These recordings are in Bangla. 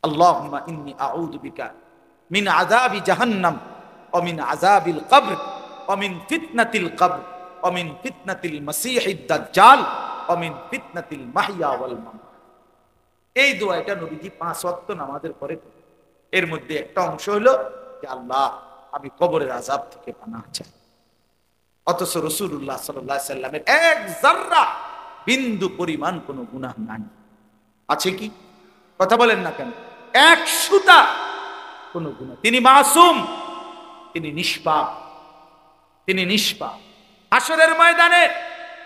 আল্লাহুম্মা ইন্নী আউযু বিকা মিন আযাবি জাহান্নাম ওয়া মিন আযাবিল কবর ওয়া মিন ফিতনাতিল কবর ওয়া মিন ফিতনাতিল মাসীহিদ দাজ্জাল ওয়া মিন ফিতনাতিল মাহইয়া ওয়াল মামাত। এই দোয়াটা নবীজি 5 ওয়াক্ত নামাজের পরে করেন। এর মধ্যে একটা অংশ হলো যে আল্লাহ আমি কবরের আযাব থেকে পানাহ চাই। অথচ রাসূলুল্লাহ সাল্লাল্লাহু আলাইহি সাল্লামের এক যাররা বিন্দু পরিমাণ কোনো গুনাহ নাই। আছে কি? কথা বলেন না কেন? এক সুতা কোনো গুনাহ। তিনি মাসুম, তিনি নিষ্পাপ, তিনি নিষ্পাপ। হাসরের ময়দানে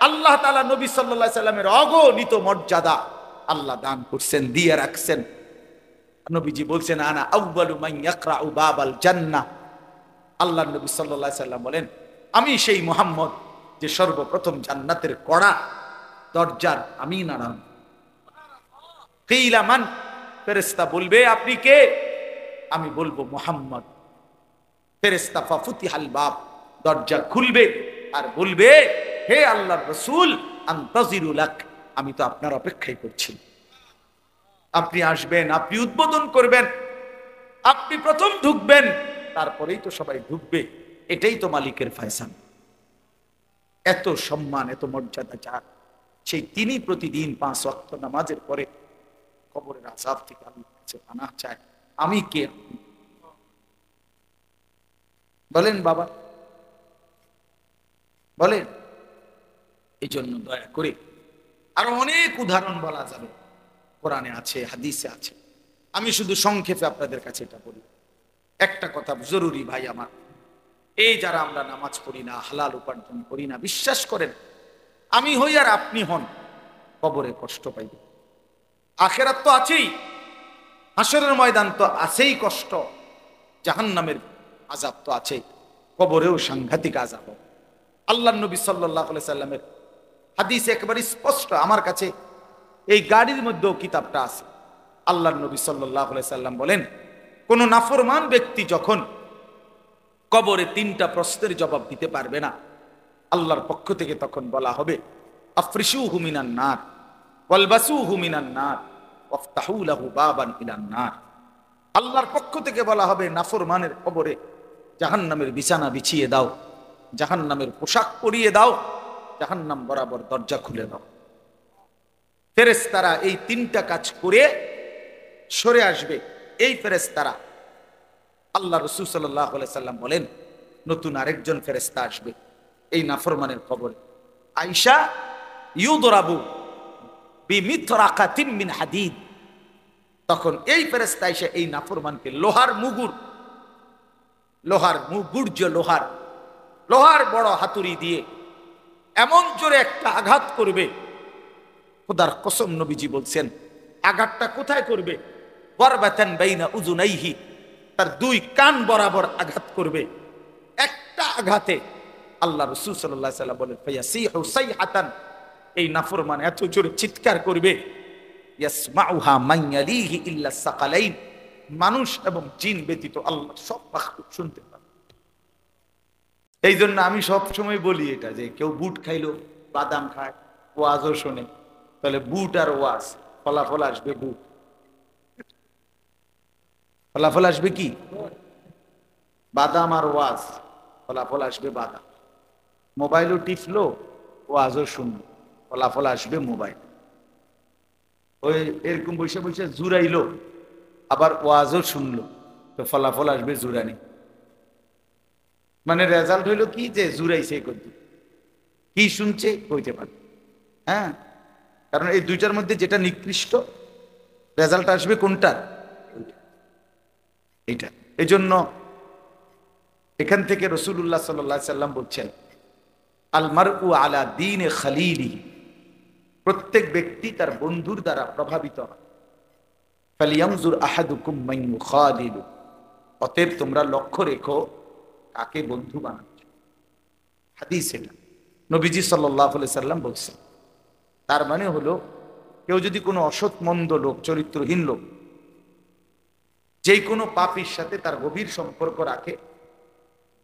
আল্লাহ তাআলা নবী সাল্লাল্লাহু আলাইহি সাল্লামের অগণিত মর্যাদা আল্লাহ দান করছেন, দিয়ে রাখছেন। নবীজি বলছেন আনা আউয়ালু মান ইয়াকরাউ বাবাল জান্নাহ। আল্লাহ নবী সাল্লাল্লাহু আলাইহি সাল্লাম বলেন আমি সেই মুহাম্মদ যে সর্বপ্রথম জান্নাতের কড়া দরজার আমি নাড়ান। কিলা মান, ফেরেশতা বলবে আপনি কে? আমি বলবো মুহাম্মদ। ফেরেশতা ফাফুতিহাল বাব, দরজা খুলবে আর বলবে হে আল্লাহর রাসূল আনতাজিরু লাক, আমি তো আপনার অপেক্ষাই করছি। আপনি আসবেন, আপনি উদ্বোধন করবেন, আপনি প্রথম ঢুকবেন, তারপরেই তো সবাই ঢুকবে। এটাই তো মালিকের ফয়সালা। এত সম্মান, এত মর্যাদা যার, সেই তিনি প্রতিদিন 5 ওয়াক্ত নামাজের পরে কবরের আযাব থেকে আল্লাহর কাছে পানাহ চায়। আমি কে? বলেন বাবা, বলেন। এই জন্য দয়া করে আরো অনেক উদাহরণ বলা যাবে, কোরআনে আছে, হাদিসে আছে। আমি শুধু সংক্ষেপে আপনাদের কাছে এটা বলি। একটা কথা জরুরি ভাই আমার, এই যারা আমরা নামাজ পড়ি না, হালাল উপার্জন করি না, বিশ্বাস করেন আমি হই আর আপনি হন, কবরে কষ্ট পাইবে। আখিরাত তো আছেই, হাসরের ময়দান তো আছেই কষ্ট, জাহান্নামের আযাব তো আছেই, কবরেও সাংঘাতিক আযাব। আল্লাহর নবী সাল্লাল্লাহু আলাইহি সাল্লামের হাদিস একেবারে স্পষ্ট, আমার কাছে এই গাড়ির মধ্যেও কিতাবটা আছে। আল্লাহর নবী সাল্লাল্লাহু আলাইহি সাল্লাম বলেন কোন নাফরমান ব্যক্তি যখন কবরে 3টা প্রশ্নের জবাব দিতে পারবে না, আল্লাহর পক্ষ থেকে তখন বলা হবে আফরিশুহু মিনান নার ওয়ালবাসুহু মিনান নার ওয়াফতাহু লাহু বাবান ইলান নার। আল্লাহর পক্ষ থেকে বলা হবে নাফরমানের কবরে জাহান্নামের বিছানা বিছিয়ে দাও, জাহান্নামের পোশাক পরিয়ে দাও, জাহান্নাম বরাবর দরজা খুলে দাও। ফেরেশতারা এই 3টা কাজ করে সরে আসবে। এই ফেরেশতারা, আল্লাহ রাসূল সাল্লাল্লাহু আলাইহি সাল্লাম বলেন নতুন আরেকজন ফেরেশতা আসবে এই নাফরমানের কবরে। আয়েশা ইউদরাবু বিমিতরাকাতিন মিন হাদিদ, তখন এই ফেরেশতা এসে এই নাফরমানকে লোহার মুগুর, লোহার মুগুর্জ, লোহার বড় হাতুড়ি দিয়ে এমন জোরে একটা আঘাত করবে, খোদার কসম নবীজি বলছেন আঘাতটা কোথায় করবে? বরবাতান বাইনা উযুনাইহি, তার 2 কান বরাবর আঘাত করবে। একটা আঘাতে আল্লাহ রাসূল সাল্লাল্লাহু আলাইহি সাল্লাম বলেন ফায়াসিহু সাইহাতান, এই নাফরমান এত জোরে চিৎকার করবে ইয়াসমাউহা মান ইয়ালিহি ইল্লা সাকালাইন, মানুষ এবং জিন ব্যতীত আল্লাহ সব মাখলুক শুনতে পাবে। এই জন্য আমি সব সময় বলি এটা, যে কেউ বুট খাইলো, বাদাম খায়, ওয়াজও শোনে, তাহলে বুট আর ওয়াজ ফলাফল আসবে বুট, ফলাফল আসবে কি? বাদাম আর ওয়াজ, ফলাফল আসবে বাদাম। মোবাইলও টিপলো, ওয়াজও শুনলো, ফলাফল আসবে মোবাইল। ওই এরকম বসে বসে জুরাইলো, আবার ওয়াজও শুনলো, তো ফলাফল আসবে জুরানি। মানে রেজাল্ট হইলো কি, যে জুরাইছে করতে, কি শুনছে কইতে পারে। হ্যাঁ, কারণ এই 2টার মধ্যে যেটা নিকৃষ্ট, রেজাল্ট আসবে কোনটা? এইটা। এই জন্য এখান থেকে রাসূলুল্লাহ সাল্লাল্লাহু আলাইহি সাল্লাম বলছেন আল মারউ আলা দীনে খালিলিহি, প্রত্যেক ব্যক্তি তার বন্ধুর দ্বারা প্রভাবিত হয়। ফালিয়ানজুর আহাদুকুম মান ইউখালিলু, অতএব তোমরা লক্ষ্য রেখো কাকে বন্ধু বানাচ্ছ। হাদিস এটা, নবীজি সাল্লাল্লাহু আলাইহি সাল্লাম বলছেন। তার মানে হলো কেউ যদি কোনো অসৎ মন্দ লোক, চরিত্রহীন লোক, যে কোনো পাপীর সাথে তার গভীর সম্পর্ক রাখে,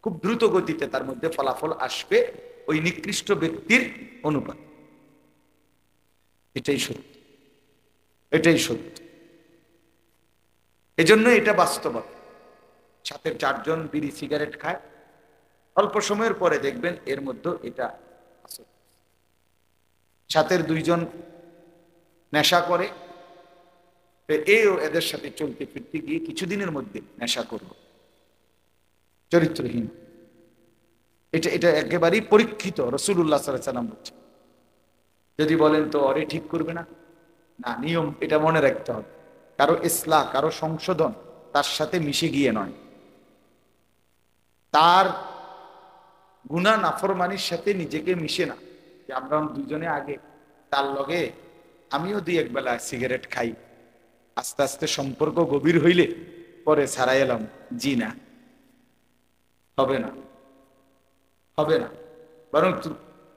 খুব দ্রুত গতিতে তার মধ্যে ফলাফল আসবে ওই নিকৃষ্ট ব্যক্তির অনুপাত। এটাই সত্য, এটাই সত্য। এজন্য এটা বাস্তবতা। সাথে 4 জন বিড়ি সিগারেট খায়, অল্প সময়ের পরে দেখবেন এর মধ্যে এটা আছে। সাথের 2 জন নেশা করে, এও এদের সাথে চলতে ফিরতে গিয়ে কিছুদিনের মধ্যে নেশা করব, চরিত্রহীন। এটা এটা একেবারেই পরীক্ষিত। রাসূলুল্লাহ সাল্লাল্লাহু আলাইহি ওয়াসাল্লাম বলছেন। যদি বলেন তো অরে ঠিক করবে না, না, নিয়ম এটা মনে রাখতে হবে। কারো ইসলাহ, কারো সংশোধন তার সাথে মিশে গিয়ে নয়, তার গুনাহ নাফরমানির সাথে নিজেকে মিশে না। যে আমরা 2 জনে আগে তার লগে আমিও 2-1 বেলা সিগারেট খাই, আস্তে আস্তে সম্পর্ক গভীর হইলে পরে ছাড়াই এলাম, জি না, হবে না, হবে না। বরং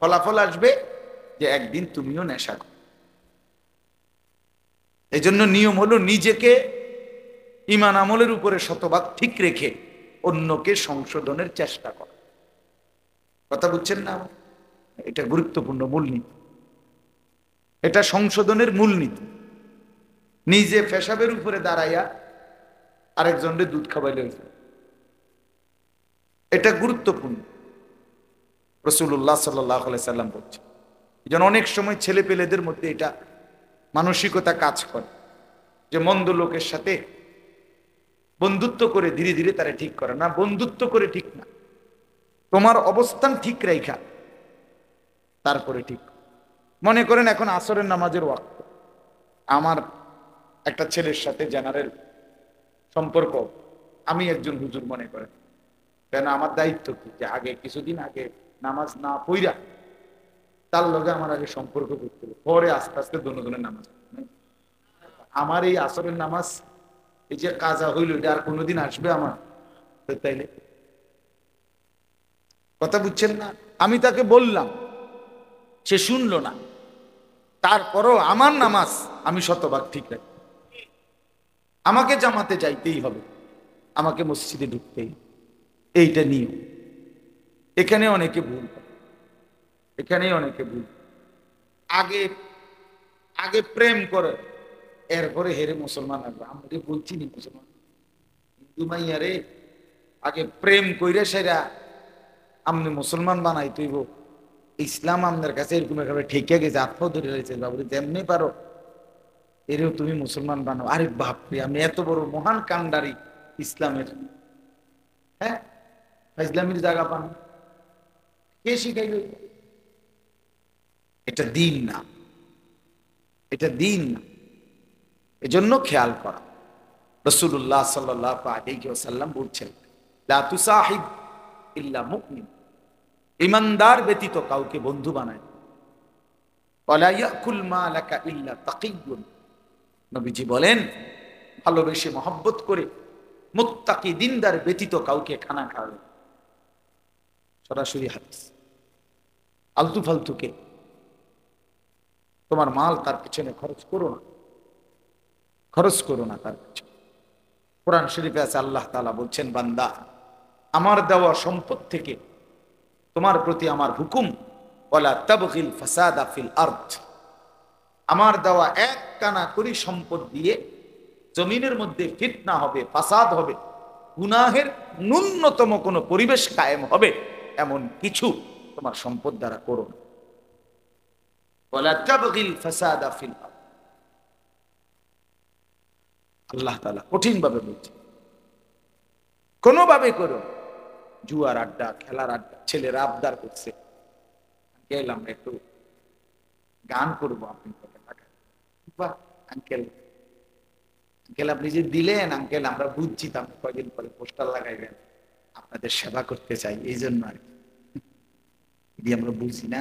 ফলাফল আসবে যে একদিন তুমিও নেশা করো। এই জন্য নিয়ম হলো নিজেকে ঈমান আমলের উপরে শতভাগ ঠিক রেখে অন্যকে সংশোধনের চেষ্টা করা। কথা বুঝছেন না? এটা গুরুত্বপূর্ণ মূলনীতি, এটা সংশোধনের মূলনীতি। নিজে পেশাবের উপরে দাঁড়াইয়া আরেকজনকে দুধ খাওয়াইলে এটা গুরুত্বপূর্ণ। রাসূলুল্লাহ সাল্লাল্লাহু আলাইহি সাল্লাম বলছেন। যেন অনেক সময় ছেলে পেলেদের মধ্যে এটা মানসিকতা কাজ করে যে মন্দ লোকের সাথে বন্ধুত্ব করে ধীরে ধীরে তারা ঠিক করে না। বন্ধুত্ব করে ঠিক না, তোমার অবস্থান ঠিক রাইখা তারপরে ঠিক। মনে করেন এখন আসরের নামাজের ওয়াক্ত, আমার একটা ছেলের সাথে জেনারেল সম্পর্ক, আমি একজন হুজুর মনে করেন, কেন আমার দায়িত্ব কি যে আগে কিছুদিন আগে নামাজ না পইরা তার লগে আমার আগে সম্পর্ক করতে হবে, পরে আস্তে আস্তে দোনোজনের নামাজ। আমার এই আসরের নামাজ এই যে কাজা হইল, এটা আর কোনোদিন আসবে আমার? তাইলে কথা বুঝছেন না? আমি তাকে বললাম, সে শুনলো না, তারপরও আমার নামাজ আমি শতভাগ ঠিক রাখি। আমাকে জামাতে যাইতেই হবে, আমাকে মসজিদে ঢুকতেই, এইটা নিয়ম। এখানে অনেকে ভুল, এখানেই অনেকে ভুল। আগে আগে প্রেম করে, এরপরে হেরে মুসলমান আসবে। আমাকে বলছি নি মুসলমান হিন্দু মাইয়া রে, আগে প্রেম কইরে সেরা আমনি মুসলমান বানাই তুইব। ইসলাম আমাদের কাছে এরকম একেবারে ঠেকে গেছে, আত্ম ধরে রয়েছে, বাবু যেমনি পারো এরেও তুমি মুসলমান বানাও। আরে বাপরে, আমি এত বড় মহান কান্ডারি ইসলামের, হ্যাঁ, ইসলামের জায়গা পান, কে শিখাইল? এটা দিন না, এটা দিন না। এজন্য খেয়াল করা। রাসূলুল্লাহ সাল্লাল্লাহু আলাইহি ওয়াসাল্লাম বলছেন, লা তুসাহিব ইল্লা মুমিন, ঈমানদার ব্যতীত কাউকে বন্ধু বানায়। ওয়ালা ইয়াকুল মালাকা ইল্লা তাকিয়্যুন, নবীজি বলেন ভালোবেসে মহব্বত করে মুত্তাকি দিনদার ব্যতীত কাউকে খানা খাওয়াবে। সরাসরি হাদিস। আলতু ফালতুকে তোমার মাল তার পিছনে খরচ করো না, খরচ করো না তার পিছনে। কোরআন শরীফে আছে, আল্লাহ তাআলা বলছেন, বান্দা আমার দেওয়া সম্পদ থেকে তোমার প্রতি আমার হুকুম, ওয়ালা তাবগিল ফাসাদা ফিল আরদ, আমার দেওয়া এক কানা করি সম্পদ দিয়ে জমিনের মধ্যে ফিতনা হবে, ফাসাদ হবে, গুনাহের ন্যূনতম কোনো পরিবেশ কায়েম হবে, এমন কিছু তোমার সম্পদ দ্বারা করো না। ওয়ালা তাবগিল ফাসাদা ফিল আরদ, আল্লাহ তাআলা কঠিন ভাবে বলছে, কোনোভাবে করো। জুয়ার আড্ডা, খেলার আড্ডা, ছেলেরা আবদার করছে, গেলাম একটু গান করবো, আপনি আঙ্কেল, আঙ্কেল আপনি যে দিলেন আঙ্কেল, আমরা বুঝছি, আপনি কয়দিন পরে পোস্টার লাগাইবেন, আপনাদের সেবা করতে চাই, এই জন্য আর কি। আমরা বুঝি না,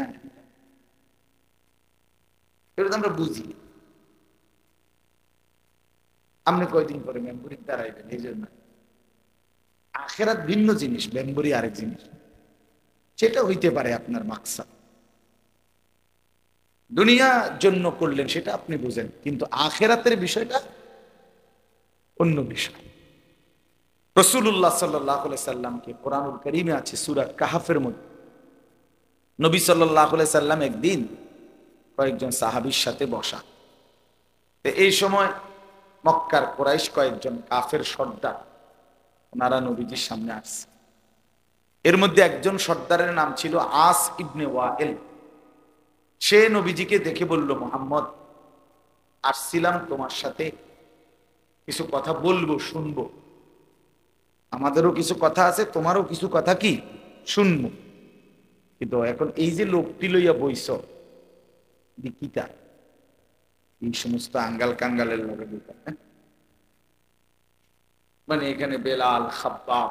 এটা আমরা বুঝি, আপনি কয়দিন পরে মেম্বরির দাঁড়াইবেন, এই জন্য। আখেরাত ভিন্ন জিনিস, মেম্বরি আরেক জিনিস। সেটা হইতে পারে আপনার মাকসাদ, দুনিয়ার জন্য করলেন সেটা আপনি বুঝেন, কিন্তু আখেরাতের বিষয়টা অন্য বিষয়। রাসূলুল্লাহ সাল্লাল্লাহু আলাইহি সাল্লামকে কোরআনুল কারীমে আছে সূরা কাহফের মধ্যে, নবী সাল্লাল্লাহু আলাইহি সাল্লাম একদিন কয়েকজন সাহাবীর সাথে বসা, এই সময় মক্কার কুরাইশ কয়েকজন কাফের সর্দার ওনারা নবীজির সামনে আসছে। এর মধ্যে একজন সর্দারের নাম ছিল আস ইবনে ওয়াইল। সে নবীজিকে দেখে বলল, মুহাম্মদ, আসছিলাম তোমার সাথে কিছু কথা বলবো, শুনবো। আমাদেরও কিছু কথা আছে, তোমারও কিছু কথা কি শুনবো। কিন্তু এখন এই যে লোকটি লইয়া বইস কিতা, এই সমস্ত আঙ্গাল কাঙ্গালের লোক, মানে এখানে বেলাল, খাব্বাব,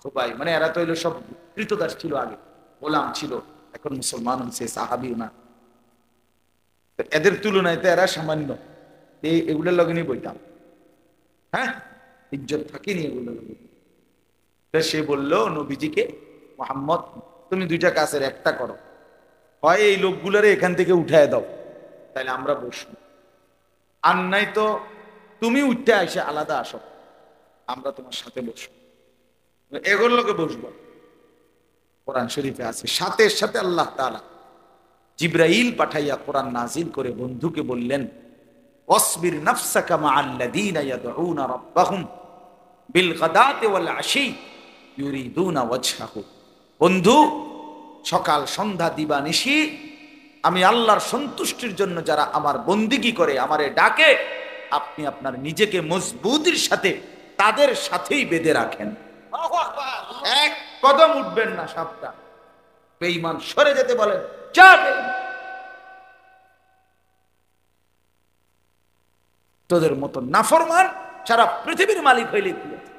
খুবাই, মানে এরা তো হইলো সব কৃতদাস ছিল, আগে গোলাম ছিল, এখন মুসলমান হচ্ছে, সাহাবিও না। এদের তুলনায় তো এরা সামান্য, এগুলোর লগে নিয়ে বইতাম, হ্যাঁ, ইজ্জত থাকেনি এগুলো। সে বলল নবীজিকে, মুহাম্মদ, তুমি দুইটা কাজের একটা করো, হয় এই লোকগুলোরে এখান থেকে উঠায় দাও, তাহলে আমরা বসবো, আর নাই তো তুমি উঠতে আসে আলাদা আসো, আমরা তোমার সাথে বসবো। এগুলোর লোকে বসবো। কোরআন শরীফে আছে, সাথে সাথে আল্লাহ তাআলা জিবরাইল পাঠাইয়া কোরআন নাজিল করে বন্ধুকে বললেন, ওয়াসবির নাফসাকা মাআল্লাযীনা ইয়াদউনা রাব্বাহুম বিল গাদাতি ওয়াল আশি ইউরিদুনা ওয়াজহাহু। বন্ধু, সকাল সন্ধ্যা দিবানিশি আমি আল্লাহর সন্তুষ্টির জন্য যারা আমার বন্দিগি করে, আমারে ডাকে, আপনি আপনার নিজেকে মজবুতির সাথে তাদের সাথেই বেঁধে রাখেন। এক কদম উঠবেন না, সাবধান, বেঈমান সরে যেতে বলেন, যা বেঈমান। তোদের মতো নাফরমান সারা পৃথিবীর মালিক হইলে কি আছে?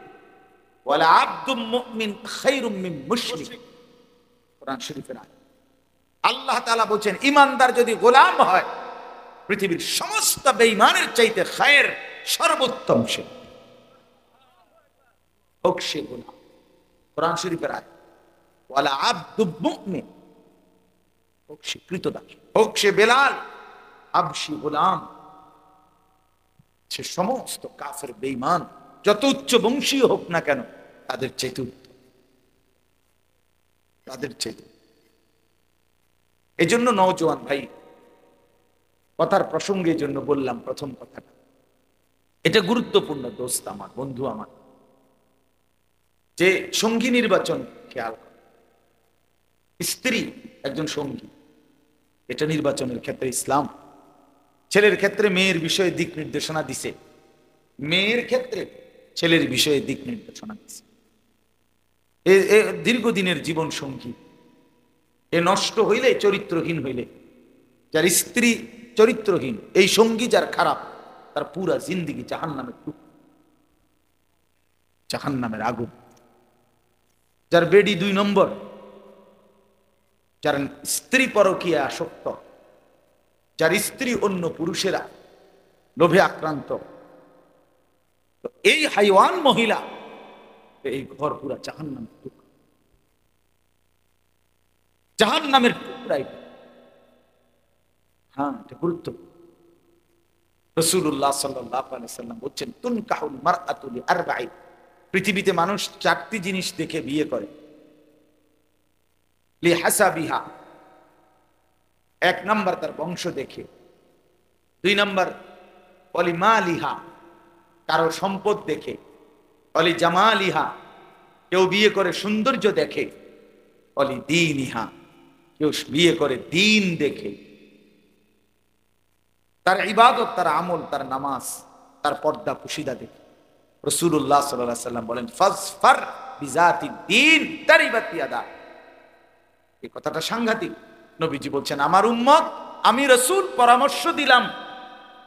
ওয়ালা আবদুম মুমিন খায়রুম মিন মুশরিক। কোরআন শরীফের আয়াত। আল্লাহ তাআলা বলেন, ঈমানদার যদি গোলাম হয়, পৃথিবীর সমস্ত বেঈমানের চাইতে খায়ের সর্বোত্তম সে, হোক সে গোলাম। কোরআন শরীফের আয়াত। ওয়ালা আবদুম মুমিন, হোক সে কৃতদাস, হোক সে বেলাল, হাবশী গোলাম, সে সমস্ত কাফের বেঈমান যত উচ্চ বংশীয় হোক না কেন, তাদের চাইতে উত্তম, তাদের চাইতে। এই জন্য নওজোয়ান ভাই, কথার প্রসঙ্গে জন্য বললাম প্রথম কথাটা, এটা গুরুত্বপূর্ণ দোস্ত আমার, বন্ধু আমার, যে সঙ্গী নির্বাচন খেয়াল কর। স্ত্রী একজন সঙ্গী, এটা নির্বাচনের ক্ষেত্রে ইসলাম ছেলের ক্ষেত্রে মেয়ের বিষয়ে দিক নির্দেশনা দিছে, মেয়ের ক্ষেত্রে ছেলের বিষয়ে দিক নির্দেশনা দিছে। দীর্ঘদিনের জীবন সঙ্গী, এ নষ্ট হইলে, চরিত্রহীন হইলে, যার স্ত্রী চরিত্রহীন, এই সঙ্গী যার খারাপ, তার পুরা জিন্দিগি জাহান্নামের টুক, জাহান্নামের আগুন। যার বেডি 2 নম্বর, যার স্ত্রী পরকীয়া আসক্ত, যার স্ত্রী অন্য পুরুষেরা লোভে আক্রান্ত, এই হাইওয়ান মহিলা, এই ঘর পুরা জাহান্নামের টুকরা, জাহান্নামের টুকরা। হ্যাঁ, এটা গুরুত্বপূর্ণ। রাসূলুল্লাহ সাল্লাল্লাহু আলাইহি ওয়াসাল্লাম বলেন, তুনকাহুল মারআতু লিআরবাঈ, পৃথিবীতে মানুষ 4টি জিনিস দেখে বিয়ে করে। লিহাসাবিহা, 1 নাম্বার তার বংশ দেখে, 2 নাম্বার অলিমালিহা, কারো সম্পদ দেখে, অলি জামালিহা, কেউ বিয়ে করে সৌন্দর্য দেখে, অলি দীনিহা, কেউ বিয়ে করে দিন দেখে, তার ইবাদত, তার আমল, তার নামাজ, তার পর্দা পুশিদা দেখে। রাসূলুল্লাহ সাল্লাল্লাহু আলাইহি ওয়াসাল্লাম বলেন, ফাজফার বিজাতি দ্বীন তারিবাত ইয়াদা। এই কথাটা সাংঘাতিক। নবীজি বলছেন, আমার উম্মত, আমি রাসূল পরামর্শ দিলাম,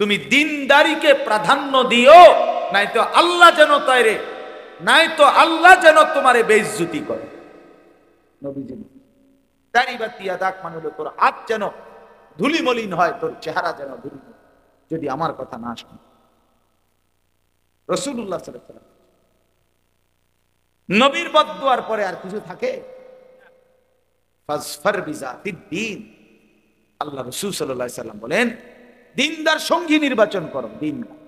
তুমি দিনদারিকে প্রাধান্য দিও, নাইতো আল্লাহ যেন তাইরে, নাইতো আল্লাহ যেন তোমারে বেইজ্জতি করে। নবীজি তারিবাত ইয়াদাক মানে হলো তোর হাত যেন ধুলিমলিন হয়, তোর চেহারা যেন ধুলিমলিন, যদি আমার কথা না শুনে। রাসূলুল্লাহ সাল্লাল্লাহু আলাইহি ওয়াসাল্লাম, নবীর বদদুয়ার পরে আর কিছু থাকে? ফাজফার বিজাতিদ দ্বীন। আল্লাহ রাসূল সাল্লাল্লাহু আলাইহি ওয়াসাল্লাম বলেন, দিনদার সঙ্গী নির্বাচন করো। দিনদার,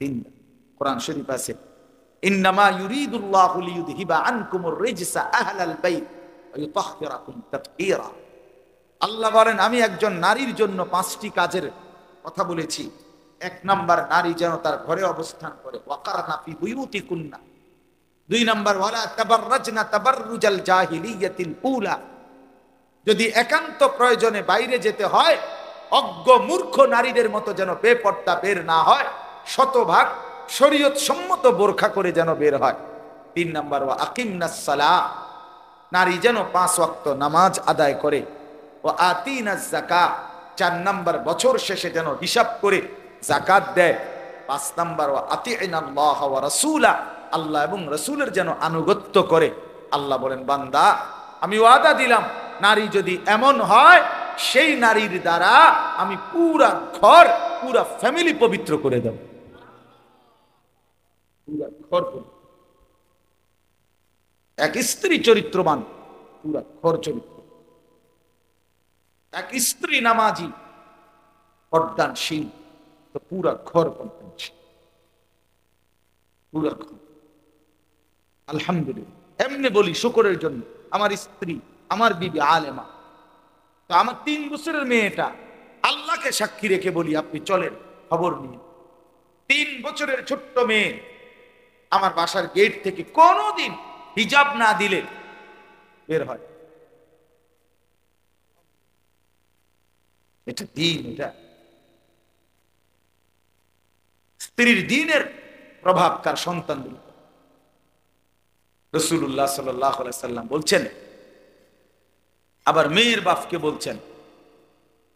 দিনদার। কোরআন শরীফ আছে, ইন্নামা ইউরিদুল্লাহু লিইউযহিবা আনকুমুর রিজসা আহলাল বাইত ওয়া ইউতাহহিরাকুম তাতহীরা। আল্লাহ বলেন, আমি একজন নারীর জন্য 5টি কাজের কথা বলেছি, এক নাম্বার, নারী যেন তার ঘরে অবস্থান করে, ওয়াকারনা ফি বুয়ুতিকুন্না। দুই নাম্বার, ওয়ালা তাবাররাজনা তাবাররুজাল জাহিলিয়াতিল উলা। যদি একান্ত প্রয়োজনে বাইরে যেতে হয়, অজ্ঞ মূর্খ নারীদের মতো যেন বেপর্দা বের না হয়, শতভাগ শরীয়ত সম্মত বোরখা করে যেন বের হয়। তিন নাম্বার, ওয়া আকিমনাস সালাহ, নারী যেন 5 ওয়াক্ত নামাজ আদায় করে। ও আতিনাজ যাকাত, 4 নাম্বার বছর শেষে যেন হিসাব করে যাকাত দেয়। 5 নাম্বার, ও আতিনাল্লাহ ওয়া রাসূলা, আল্লাহ এবং রাসূলের যেন আনুগত্য করে। আল্লাহ বলেন, বান্দা আমি ওয়াদা দিলাম, নারী যদি এমন হয়, সেই নারীর দ্বারা আমি পুরা ঘর, পুরা ফ্যামিলি পবিত্র করে দেব। পুরা ঘর পবিত্র। এক স্ত্রী চরিত্রবান, পুরা ঘর চরিত্র। এক স্ত্রী নামাজি, পর্দানশীল, তো পুরা ঘর পর্দানশীল, পুরা ঘর। আলহামদুলিল্লাহ, এমনি বলি শুকরের জন্য, আমার স্ত্রী, আমার বিবি আলেমা। তো আমার 3 বছরের মেয়েটা, আল্লাহকে সাক্ষী রেখে বলি, আপনি চলেন খবর নিয়ে, 3 বছরের ছোট্ট মেয়ে আমার বাসার গেট থেকে কোনোদিন হিজাব না দিলে বের হয়। এটা দিন, এটা স্ত্রীর দিনের প্রভাব তার সন্তানদের উপর। রাসূলুল্লাহ সাল্লাল্লাহু আলাইহি সাল্লাম বলছেন, আবার মেয়ের বাপকে বলছেন,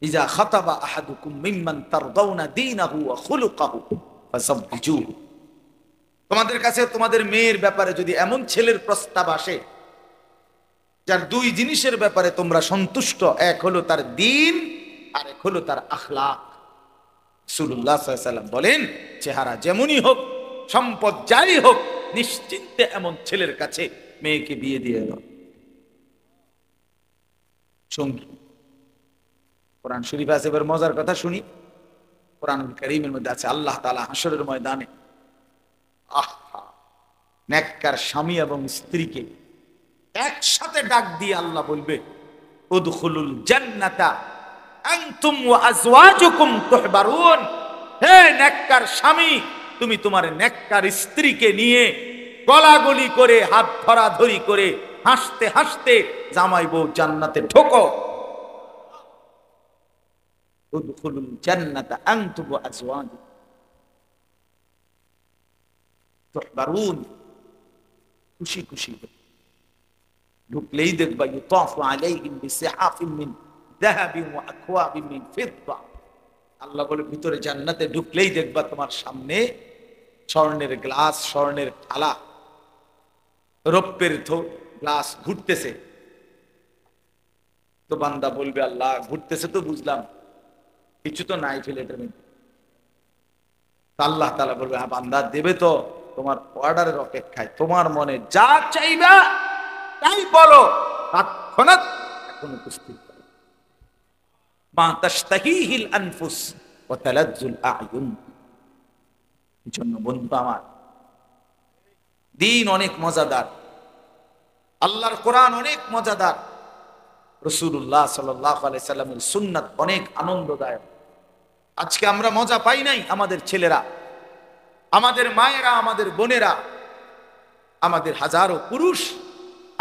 ইজা খাতাবা আহাদুকুম মিম্মান তারদাউনা দীনাহু ওয়া খুলুকাহু ফাযাওবিজুহু। তোমাদের কাছে তোমাদের মেয়ের ব্যাপারে যদি এমন ছেলের প্রস্তাব আসে যার 2 জিনিসের ব্যাপারে তোমরা সন্তুষ্ট, এক হলো তার দ্বীন, আর এক হলো তার আখলাক। রাসূলুল্লাহ সাল্লাল্লাহু আলাইহি সাল্লাম বলেন, চেহারা যেমনই হোক, সম্পদ যাই হোক, নিশ্চিন্তে এমন ছেলের কাছে মেয়েকে বিয়ে দিয়ে দাও। সঙ্গী কোরআন শরীফ আছে। এবার মজার কথা শুনি, কোরআনুল কারীমের মধ্যে আছে, আল্লাহ তাআলা হাশরের ময়দানে নেককার স্বামী এবং স্ত্রীকে একসাথে ডাক দিয়ে আল্লাহ বলবে, উদখুলুল জান্নাতা আনতুম ওয়া আজওয়াজুকুম তুহবারুন। হে নেককার স্বামী, তুমি তোমার নেককার স্ত্রীকে নিয়ে গলাগলি করে, হাত ধরাধরি করে, হাসতে হাসতে জামাই বউ জান্নাতে ঢোকো। উদখুলুল জান্নাতা আনতুম ওয়া আজওয়াজুকুম তুহবারুন। খুশি খুশি ঢুকলেই দেখবা, ইউতাফু আলাইহিম বিসিহাফিন মিন যাহাবিন ওয়া আকওয়াবিন মিন ফিদ্দা। আল্লাহ বলে, ভিতরে জান্নাতে ঢুকলেই দেখবা তোমার সামনে স্বর্ণের গ্লাস, স্বর্ণের থালা, রৌপ্যের গ্লাস ঘুরতেছে। তো বান্দা বলবে, আল্লাহ ঘুরতেছে তো বুঝলাম, কিছু তো নাই প্লেটের মধ্যে। আল্লাহ তাআলা বলবে, হ্যাঁ বান্দা দেবে তো, তোমার অর্ডারের অপেক্ষায়, তোমার মনে যা চাইবা তাই বলো, তৎক্ষণাৎ এখন উপস্থিত করো। মা তাশতাহিহিল আনফুস ওয়া তালাজ্জুল আ'য়ুন। এজন্য বন্ধু আমার, দ্বীন অনেক মজাদার, আল্লাহর কোরআন অনেক মজাদার, রাসূলুল্লাহ সাল্লাল্লাহু আলাইহি সাল্লামের সুন্নাত অনেক আনন্দদায়ক। আজকে আমরা মজা পাই নাই, আমাদের ছেলেরা, আমাদের মায়েরা, আমাদের বোনেরা, আমাদের হাজারো পুরুষ,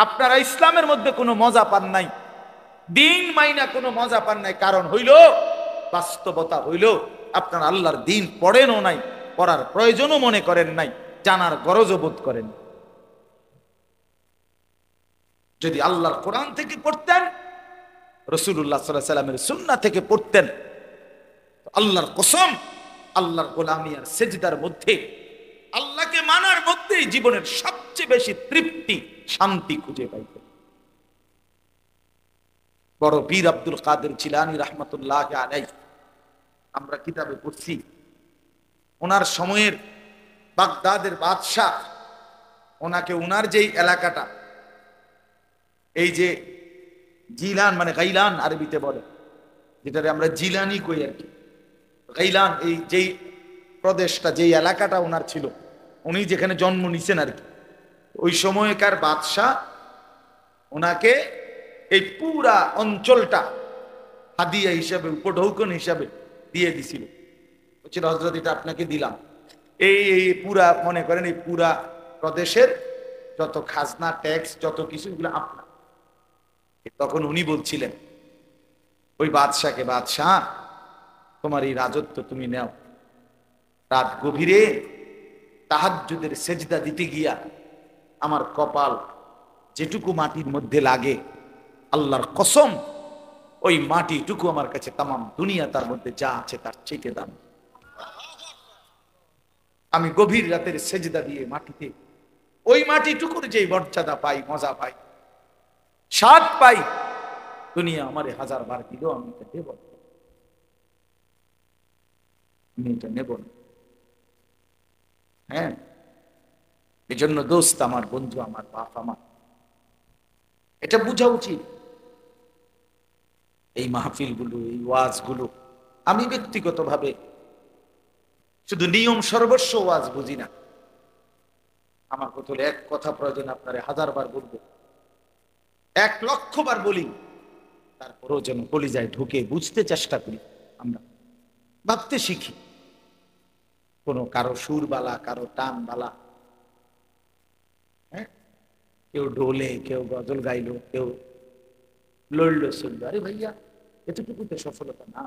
আপনারা ইসলামের মধ্যে কোনো মজা পান নাই, দিন মাইনা কোনো মজা পান নাই। কারণ হইল, বাস্তবতা হইল, আপনারা আল্লাহর দিন পড়েনও নাই, পড়ার প্রয়োজনও মনে করেন নাই, জানার গরজও বোধ করেন। যদি আল্লাহর কোরআন থেকে পড়তেন, রাসূলুল্লাহ সাল্লাল্লাহু আলাইহি সাল্লামের সুন্নাহ থেকে পড়তেন, আল্লাহর কসম, আল্লাহর গোলামি আর সেজদার মধ্যে, আল্লাহকে মানার মধ্যেই জীবনের সবচেয়ে বেশি তৃপ্তি, শান্তি খুঁজে পাইতেন। বড় পীর আব্দুল কাদের জিলানী রাহমাতুল্লাহ আলাইহি, আমরা কিতাবে পড়ছি, ওনার সময়ের বাগদাদের বাদশাহ ওনাকে, ওনার যেই এলাকাটা, এই যে জিলান মানে গাইলান আরবিতে বলে, যেটারে আমরা জিলানি কই আর কি, গাইলান, এই যেই প্রদেশটা, যেই এলাকাটা ওনার ছিল, উনি যেখানে জন্ম নিছেন আর কি, ওই সময়কার বাদশাহ ওনাকে এই পুরা অঞ্চলটা হাদিয়া হিসাবে, উপঢৌকন হিসাবে দিয়ে দিছিল। বলছিল হযরত এটা আপনাকে দিলাম। এই পুরা মনে করেন এই পুরা প্রদেশের যত খাজনা ট্যাক্স যত কিছু এগুলো আপনার। তখন উনি বলছিলেন ওই বাদশাকে, বাদশাহ তোমার এই রাজত্ব তুমি নাও। রাত গভীরে তাহাজ্জুদের সেজদা দিতে গিয়া আমার কপাল যেটুকু মাটির মধ্যে লাগে, আল্লাহর কসম ওই মাটিটুকু আমার কাছে তামাম দুনিয়া তার মধ্যে যা আছে তার চেয়ে দাম। আমি গভীর রাতের সেজদা দিয়ে মাটিতে ওই মাটিটুকুর যে মর্যাদা পাই, মজা পাই, স্বাদ পাই, দুনিয়া আমারে 1000 বার দিলেও আমি এটা দেব না, আমি এটা নেব না। হ্যাঁ, এই জন্য দোস্ত আমার, বন্ধু আমার, বাপ আমার, এটা বোঝা উচিত। এই মাহফিলগুলো, এই ওয়াজগুলো, আমি ব্যক্তিগতভাবে শুধু নিয়ম সর্বস্ব ওয়াজ বুঝি না। আমার কথা হলো এক কথা প্রয়োজন আপনারে 1000 বার বলবো, 1,00,000 বার বলি, তারপরেও যেন কলিজায় ঢুকে বুঝতে চেষ্টা করি, আমরা ভাবতে শিখি। কোনো কারো সুর বালা, কারো টান বালা, হ্যাঁ, কেউ ঢোলে, কেউ গজল গাইলো, কেউ লড়লো চললো, আরে ভাইয়া এতটুকুতে সফলতা না।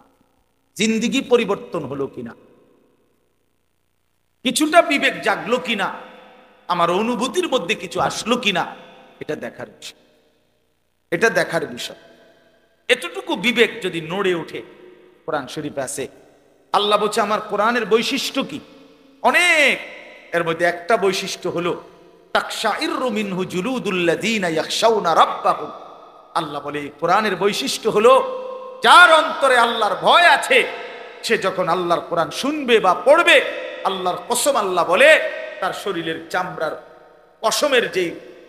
জিন্দিগি পরিবর্তন হলো কিনা, কিছুটা বিবেক জাগলো কিনা, আমার অনুভূতির মধ্যে কিছু আসলো কিনা, এটা দেখার বিষয়, এটা দেখার বিষয়। এতটুকু বিবেক যদি নড়ে ওঠে, কোরআন শরীফে আছে আল্লাহ বলছে আমার কোরআনের বৈশিষ্ট্য কি, অনেক, এর মধ্যে একটা বৈশিষ্ট্য হলো তাকশাইরু মিনহু জুলুদুল্লাযীনা ইয়াখশাউনা রাব্বাহুম। আল্লাহ বলে কোরআনের বৈশিষ্ট্য হলো যার অন্তরে আল্লাহর ভয় আছে, সে যখন আল্লাহর কোরআন শুনবে বা পড়বে, আল্লাহর কসম আল্লাহ বলে তার শরীরের চামড়ার পশমের যে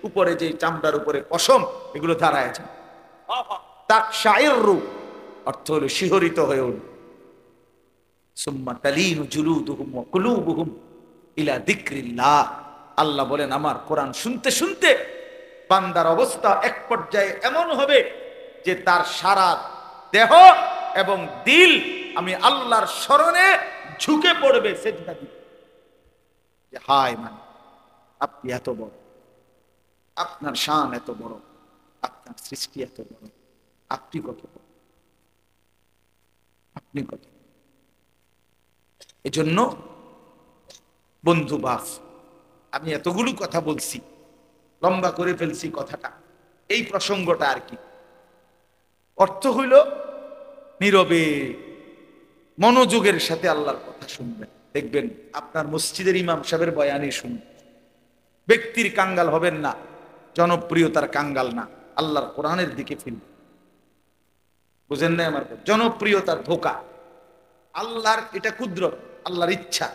উপরে, যে চামড়ার উপরে পশম, এগুলো দাঁড়ায় যায়। তাকশাইরু অর্থ হলো শিহরিত হয়ে উঠবে। সুম্মা তালিনু জুলুদুহুম ওয়া কুলুবুহুম ইলা যিকরিল্লাহ। আল্লাহ বলেন আমার কোরআন শুনতে শুনতে বান্দার অবস্থা এক পর্যায়ে এমন হবে যে তার সারা দেহ এবং দিল আমি আল্লাহর স্মরণে ঝুঁকে পড়বে, সেজদা দিবে, যে হায় মানে আপনি এত বড়, আপনার শান এত বড়, আপনার সৃষ্টি এত বড়, আপনি কত বড়, আপনি কত। এজন্য বন্ধু বাস, আমি এতগুলো কথা বলছি, লম্বা করে ফেলছি কথাটা, এই প্রসঙ্গটা আর কি, অর্থ হইল নীরবে মনোযোগের সাথে আল্লাহর কথা শুনবেন, দেখবেন আপনার মসজিদের ইমাম সাহেবের বয়ানই শুনবেন। ব্যক্তির কাঙ্গাল হবেন না, জনপ্রিয়তার কাঙ্গাল না, আল্লাহর কোরআনের দিকে ফিরবেন। বুঝেন না আমার? জনপ্রিয়তার ধোকা, আল্লাহর এটা কুদরত, আল্লাহর ইচ্ছা।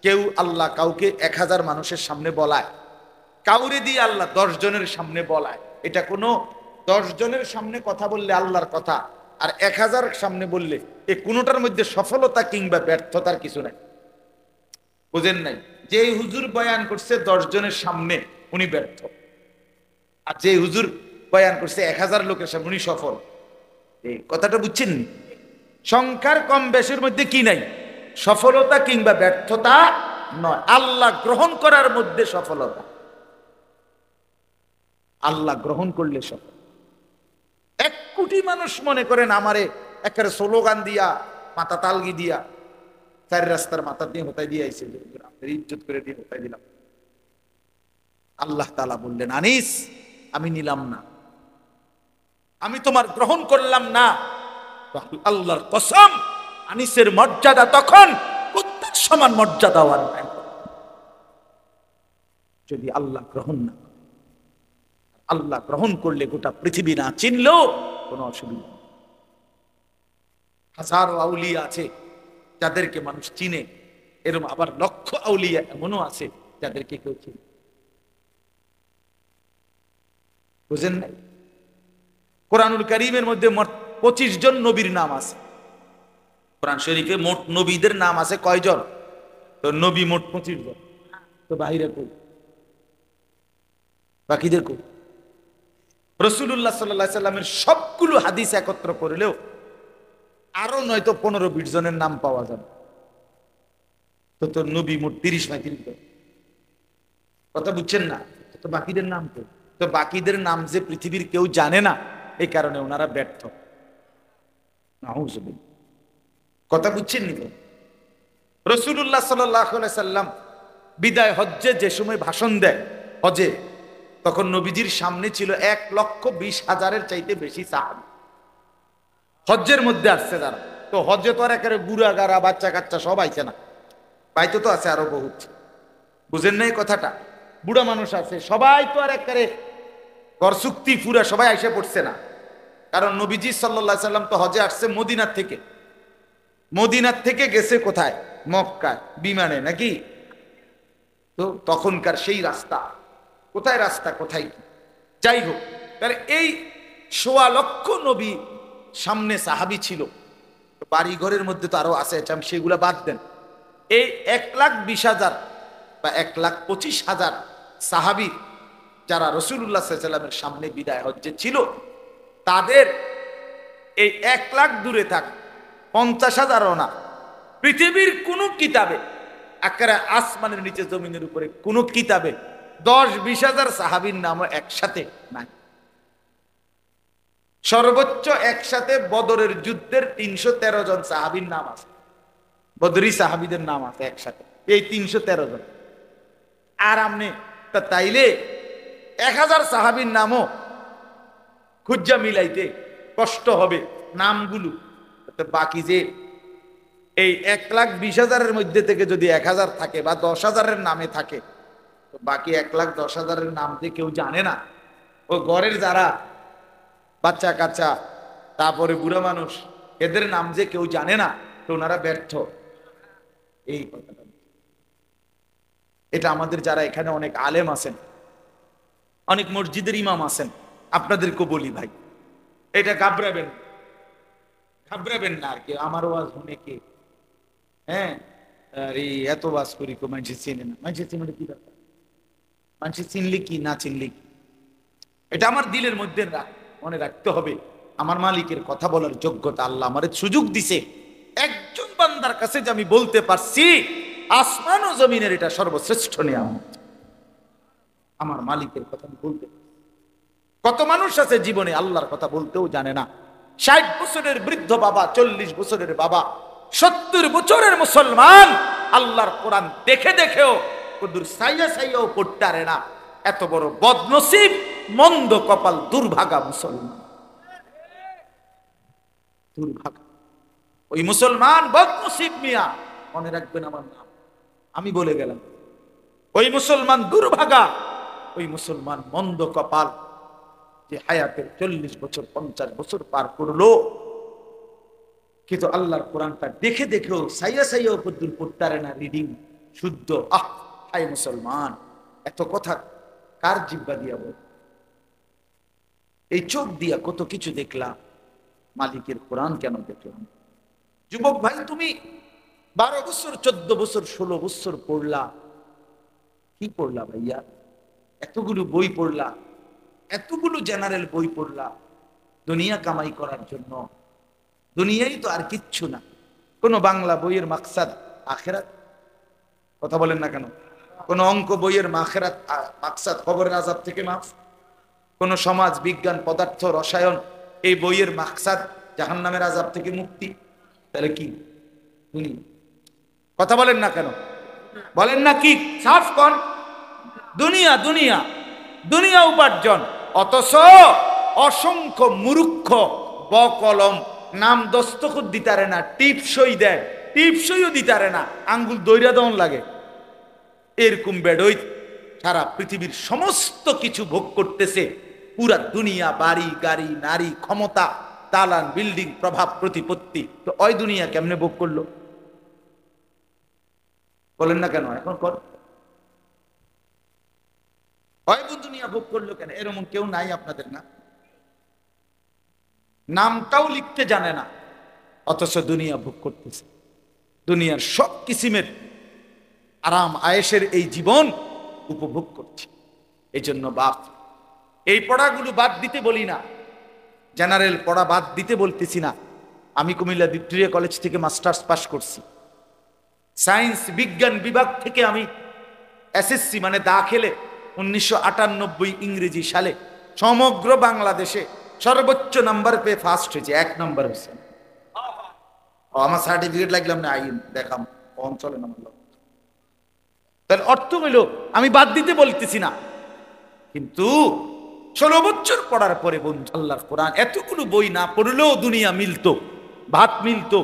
কেউ আল্লাহ কাউকে 1000 মানুষের সামনে বলায়, কাউরে দিয়ে আল্লাহ 10 জনের সামনে বলায়, এটা কোনো 10 জনের সামনে কথা বললে আল্লাহর কথা, আর 1000 সামনে বললে এ কোনোটার মধ্যে সফলতা কিংবা ব্যর্থতার কিছু নাই। বুঝেন নাই? যে হুজুর বয়ান করছে 10 জনের সামনে উনি ব্যর্থ, আর যে হুজুর বয়ান করছে 1000 লোকের সামনে উনি সফল। এই কথাটা বুঝছেন? সংখ্যার কম বেশির মধ্যে কি নাই, সফলতা কিংবা ব্যর্থতা নয়, আল্লাহ গ্রহণ করার মধ্যে সফলতা। আল্লাহ গ্রহণ করলে সফল। 1 কোটি মানুষ মনে করেন আমারে একেবারে স্লোগান দিয়া, মাথা তালগি দিয়া, 4 রাস্তার মাথা দিয়ে হতাই দিয়ে আইছে, আপনার ইজ্জত করে দিয়ে হতাই দিলাম। আল্লাহ তাআলা বললেন আনিস আমি নিলাম না, আমি তোমার গ্রহণ করলাম না। আল্লাহর কসম, আনিসের মর্যাদা তখন প্রত্যেক সমান মর্যাদা নাই যদি আল্লাহ গ্রহণ না। আল্লাহ গ্রহণ করলে গোটা পৃথিবী না চিনলেও কোনো অসুবিধা নেই। হাজারো আউলিয়া আছে যাদেরকে মানুষ চিনে, এরকম আবার লক্ষ আউলিয়া এমনও আছে যাদেরকে কেউ চিনে। বুঝেন নাই? কোরআনুল কারীমের মধ্যে মোট 25 জন নবীর নাম আছে। কোরআন শরীফে মোট নবীদের নাম আছে কয়জন? তো নবী মোট 25 জন। তো বাহিরে কই? বাকিদের কই? রাসূলুল্লাহ সাল্লাল্লাহু আলাইহি সাল্লামের সবগুলো হাদিস একত্র করলেও আরো নয়তো 15-20 জনের নাম পাওয়া যাবে। তো তোর নবী মোট 30-35 জন। কথা বুঝছেন না? তো বাকিদের নাম তো, তো বাকিদের নাম যে পৃথিবীর কেউ জানে না, এই কারণে ওনারা ব্যর্থ। নাউজুবিল্লাহ। কথা বুঝছেন নি? রাসূলুল্লাহ সাল্লাল্লাহু আলাইহি সাল্লাম বিদায় হজ্জে যে সময় ভাষণ দেয় হজে, তখন নবীজির সামনে ছিল 1,20,000-এর চাইতে বেশি সাহাবী। হজ্জের মধ্যে আসছে যারা, তো হজ্জে তো আর একেবারে বুড়া গাড়া বাচ্চা কাচ্চা সব আইছে না, বাইতো তো আছে আরো বহুত। বুঝেন নাই কথাটা? বুড়া মানুষ আছে, সবাই তো আর একেবারে ঘর চুক্তি পুরা সবাই আইসে পড়ছে না। কারণ নবীজি সাল্লাল্লাহু আলাইহি সাল্লাম তো হজে আসছে মদিনার থেকে, মদিনার থেকে গেছে কোথায়? মক্কায় বিমানে নাকি? তো তখনকার সেই রাস্তা, কোথায় রাস্তা কোথায় কি, যাই হোক, তাহলে এই 1,00,000 নবী সামনে সাহাবী ছিল। বাড়ি ঘরের মধ্যে তো আরো আছে, সেগুলা বাদ দেন। এই 1,20,000 বা 1,25,000 সাহাবী যারা রাসূলুল্লাহ সাল্লাল্লাহু আলাইহি ওয়াসাল্লামের সামনে বিদায় হজ্জে ছিল, তাদের এই 1,00,000 দূরে থাক, 50,000ও না, পৃথিবীর কোন কিতাবে, আকারে আসমানের নিচে জমিনের উপরে কোন কিতাবে 10-20,000 সাহাবীর নামও একসাথে নাই। সর্বোচ্চ একসাথে বদরের যুদ্ধের 313 জন সাহাবীর নাম আছে, বদরি সাহাবীদের নাম আছে একসাথে, এই 313 জন। আর আমনে তাইলে 1000 সাহাবীর নামও খুঁজা মিলাইতে কষ্ট হবে নামগুলো। বাকি যে এই 1,20,000-এর মধ্যে থেকে যদি 1000 থাকে বা 10,000-এর নামে থাকে, তো বাকি 1,10,000-এর নাম যে কেউ জানে না। ও ঘরের যারা বাচ্চা কাচ্চা, তারপরে বুড়া মানুষ, এদের নাম যে কেউ জানে না, তো ওনারা ব্যর্থ। এই কথাটা, এটা আমাদের যারা এখানে অনেক আলেম আছেন, অনেক মসজিদের ইমাম আছেন, আপনাদেরকে বলি ভাই, এটা ঘাবড়াবেন, ঘাবড়াবেন না আর কি। আমার ওয়াজ শুনে কে, হ্যাঁ আরে এত ওয়াজ করি কো মানুষ চিনে না, মানুষ চিনলে কি ব্যাপার, মানুষ চিনলে কি না চিনলে কি, এটা আমার দিলের মধ্যে মনে রাখতে হবে। আমার মালিকের কথা বলার যোগ্যতা আল্লাহ আমারে সুযোগ দিছে, একজন বান্দার কাছে যে আমি বলতে পারছি আসমান ও জমিনের এটা সর্বশ্রেষ্ঠ নিয়ামত, আমার মালিকের কথা আমি বলতে পারছি। কত মানুষ আছে জীবনে আল্লাহর কথা বলতেও জানে না। 60 বছরের বৃদ্ধ বাবা, 40 বছরের বাবা, 70 বছরের মুসলমান আল্লাহর কোরআন দেখে দেখেও কদুর সাইয়া সাইয়াও পড়তে পারে না। এত বড় বদনসিব, মন্দ কপাল, দুর্ভাগা মুসলমান, দুর্ভাগা। ওই মুসলমান বদনসিব মিয়া, মনে রাখবেন আমার নাম, আমি বলে গেলাম। ওই মুসলমান দুর্ভাগা, ওই মুসলমান মন্দ কপাল, যে হায়াতের 40 বছর 50 বছর পার করলো, কিন্তু আল্লাহর কোরআনটা দেখে দেখেও সাইয়া সাইয়াও কদ্দুর পড়তে পারে না, রিডিং শুদ্ধ। আহ হায় মুসলমান, এত কথা কার জিহ্বা দিয়া বল? এই চোখ দিয়া কত কিছু দেখলাম, মালিকের কোরআন কেন দেখলাম? যুবক ভাই, তুমি 12 বছর 14 বছর 16 বছর পড়লা, কি পড়লা ভাইয়া? এতগুলো বই পড়লা, এতগুলো জেনারেল বই পড়লা দুনিয়া কামাই করার জন্য। দুনিয়াই তো আর কিচ্ছু না। কোন বাংলা বইয়ের মাকসাদ আখিরাত? কথা বলেন না কেন? কোন অঙ্ক বইয়ের মাকসাদ কবরের আযাব থেকে মাফ? কোন সমাজ বিজ্ঞান, পদার্থ, রসায়ন এই বইয়ের মাকসাদ জাহান্নামের আযাব থেকে মুক্তি? তাহলে কি দুনিয়া? কথা বলেন না কেন? বলেন না কি? সাফ কোন? দুনিয়া, দুনিয়া, দুনিয়া উপার্জন। অথচ অসংখ্য মূর্খ বকলম নাম দস্তখত দিতারে না, টিপসই দেয়, টিপসইও দিতারে না, আঙ্গুল দইরা দন লাগে, এরকম বেডই সারা পৃথিবীর সমস্ত কিছু ভোগ করতেছে। পুরা দুনিয়া, বাড়ি গাড়ি, নারী, ক্ষমতা, দালান, বিল্ডিং, প্রভাব, প্রতিপত্তি, তো ওই দুনিয়া কেমনে ভোগ করলো? বলেন না কেন? এখন কর, ওই দুনিয়া ভোগ করলো কেন? এরকম কেউ নাই আপনাদের? না, নামটাও লিখতে জানে না, অথচ দুনিয়া ভোগ করতেছে। দুনিয়ার সব কিসিমের আরাম আয়েশের এই জীবন উপভোগ করছে। এই জন্য বাপ, এই পড়াগুলো বাদ দিতে বলি না, জেনারেল পড়া বাদ দিতে বলতেছি না। আমি কুমিল্লা ভিক্টোরিয়া কলেজ থেকে মাস্টার্স পাস করছি, সায়েন্স বিজ্ঞান বিভাগ থেকে আমি এসএসসি মানে দাখিলে 1998 ইংরেজি সালে সমগ্র বাংলাদেশে সর্বোচ্চ নাম্বার পেয়ে ফার্স্ট হয়েছে, 1 নাম্বার হয়েছে। আমার সার্টিফিকেট লাগলাম না, আইন দেখাম অঞ্চলে নাম। তার অর্থ হইল আমি বাদ দিতে বলতেছি না, কিন্তু 16 বছর পড়ার পরে বন্ধু আল্লাহর কোরআন, এতগুলো বই না পড়লেও দুনিয়া মিলতো, ভাত মিলতো,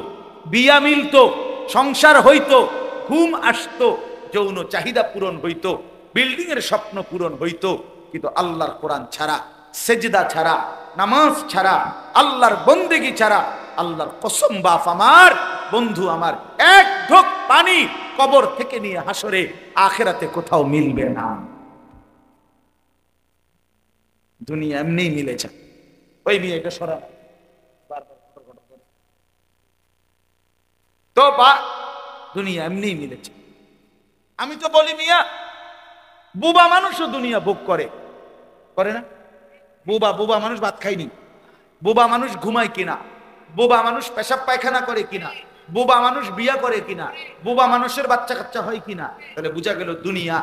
বিয়া মিলতো, সংসার হইতো, ঘুম আসতো, যৌন চাহিদা পূরণ হইতো, বিল্ডিং এর স্বপ্ন পূরণ হইতো। কিন্তু আল্লাহর কোরআন ছাড়া, সেজদা ছাড়া, নামাজ ছাড়া, আল্লাহর বন্দেগী ছাড়া, আল্লাহর কসম বাপ আমার বন্ধু আমার, এক ঢোক পানি কবর থেকে নিয়ে হাসরে আখেরাতে কোথাও মিলবে না। দুনিয়া এমনি মিলেছে। ওই মেয়েটা সরা তো বা দুনিয়া এমনি মিলেছে। আমি তো বলি মিয়া, বুবা মানুষও দুনিয়া ভোগ করে, করে না? বুবা বুবা মানুষ ভাত খায়নি, বুবা মানুষ ঘুমায় কিনা, বুবা মানুষ পেশাব পায়খানা করে কিনা, বুবা মানুষ বিয়া করে কিনা, বুবা মানুষের বাচ্চা কাচ্চা হয় কিনা। তাহলে বোঝা গেল দুনিয়া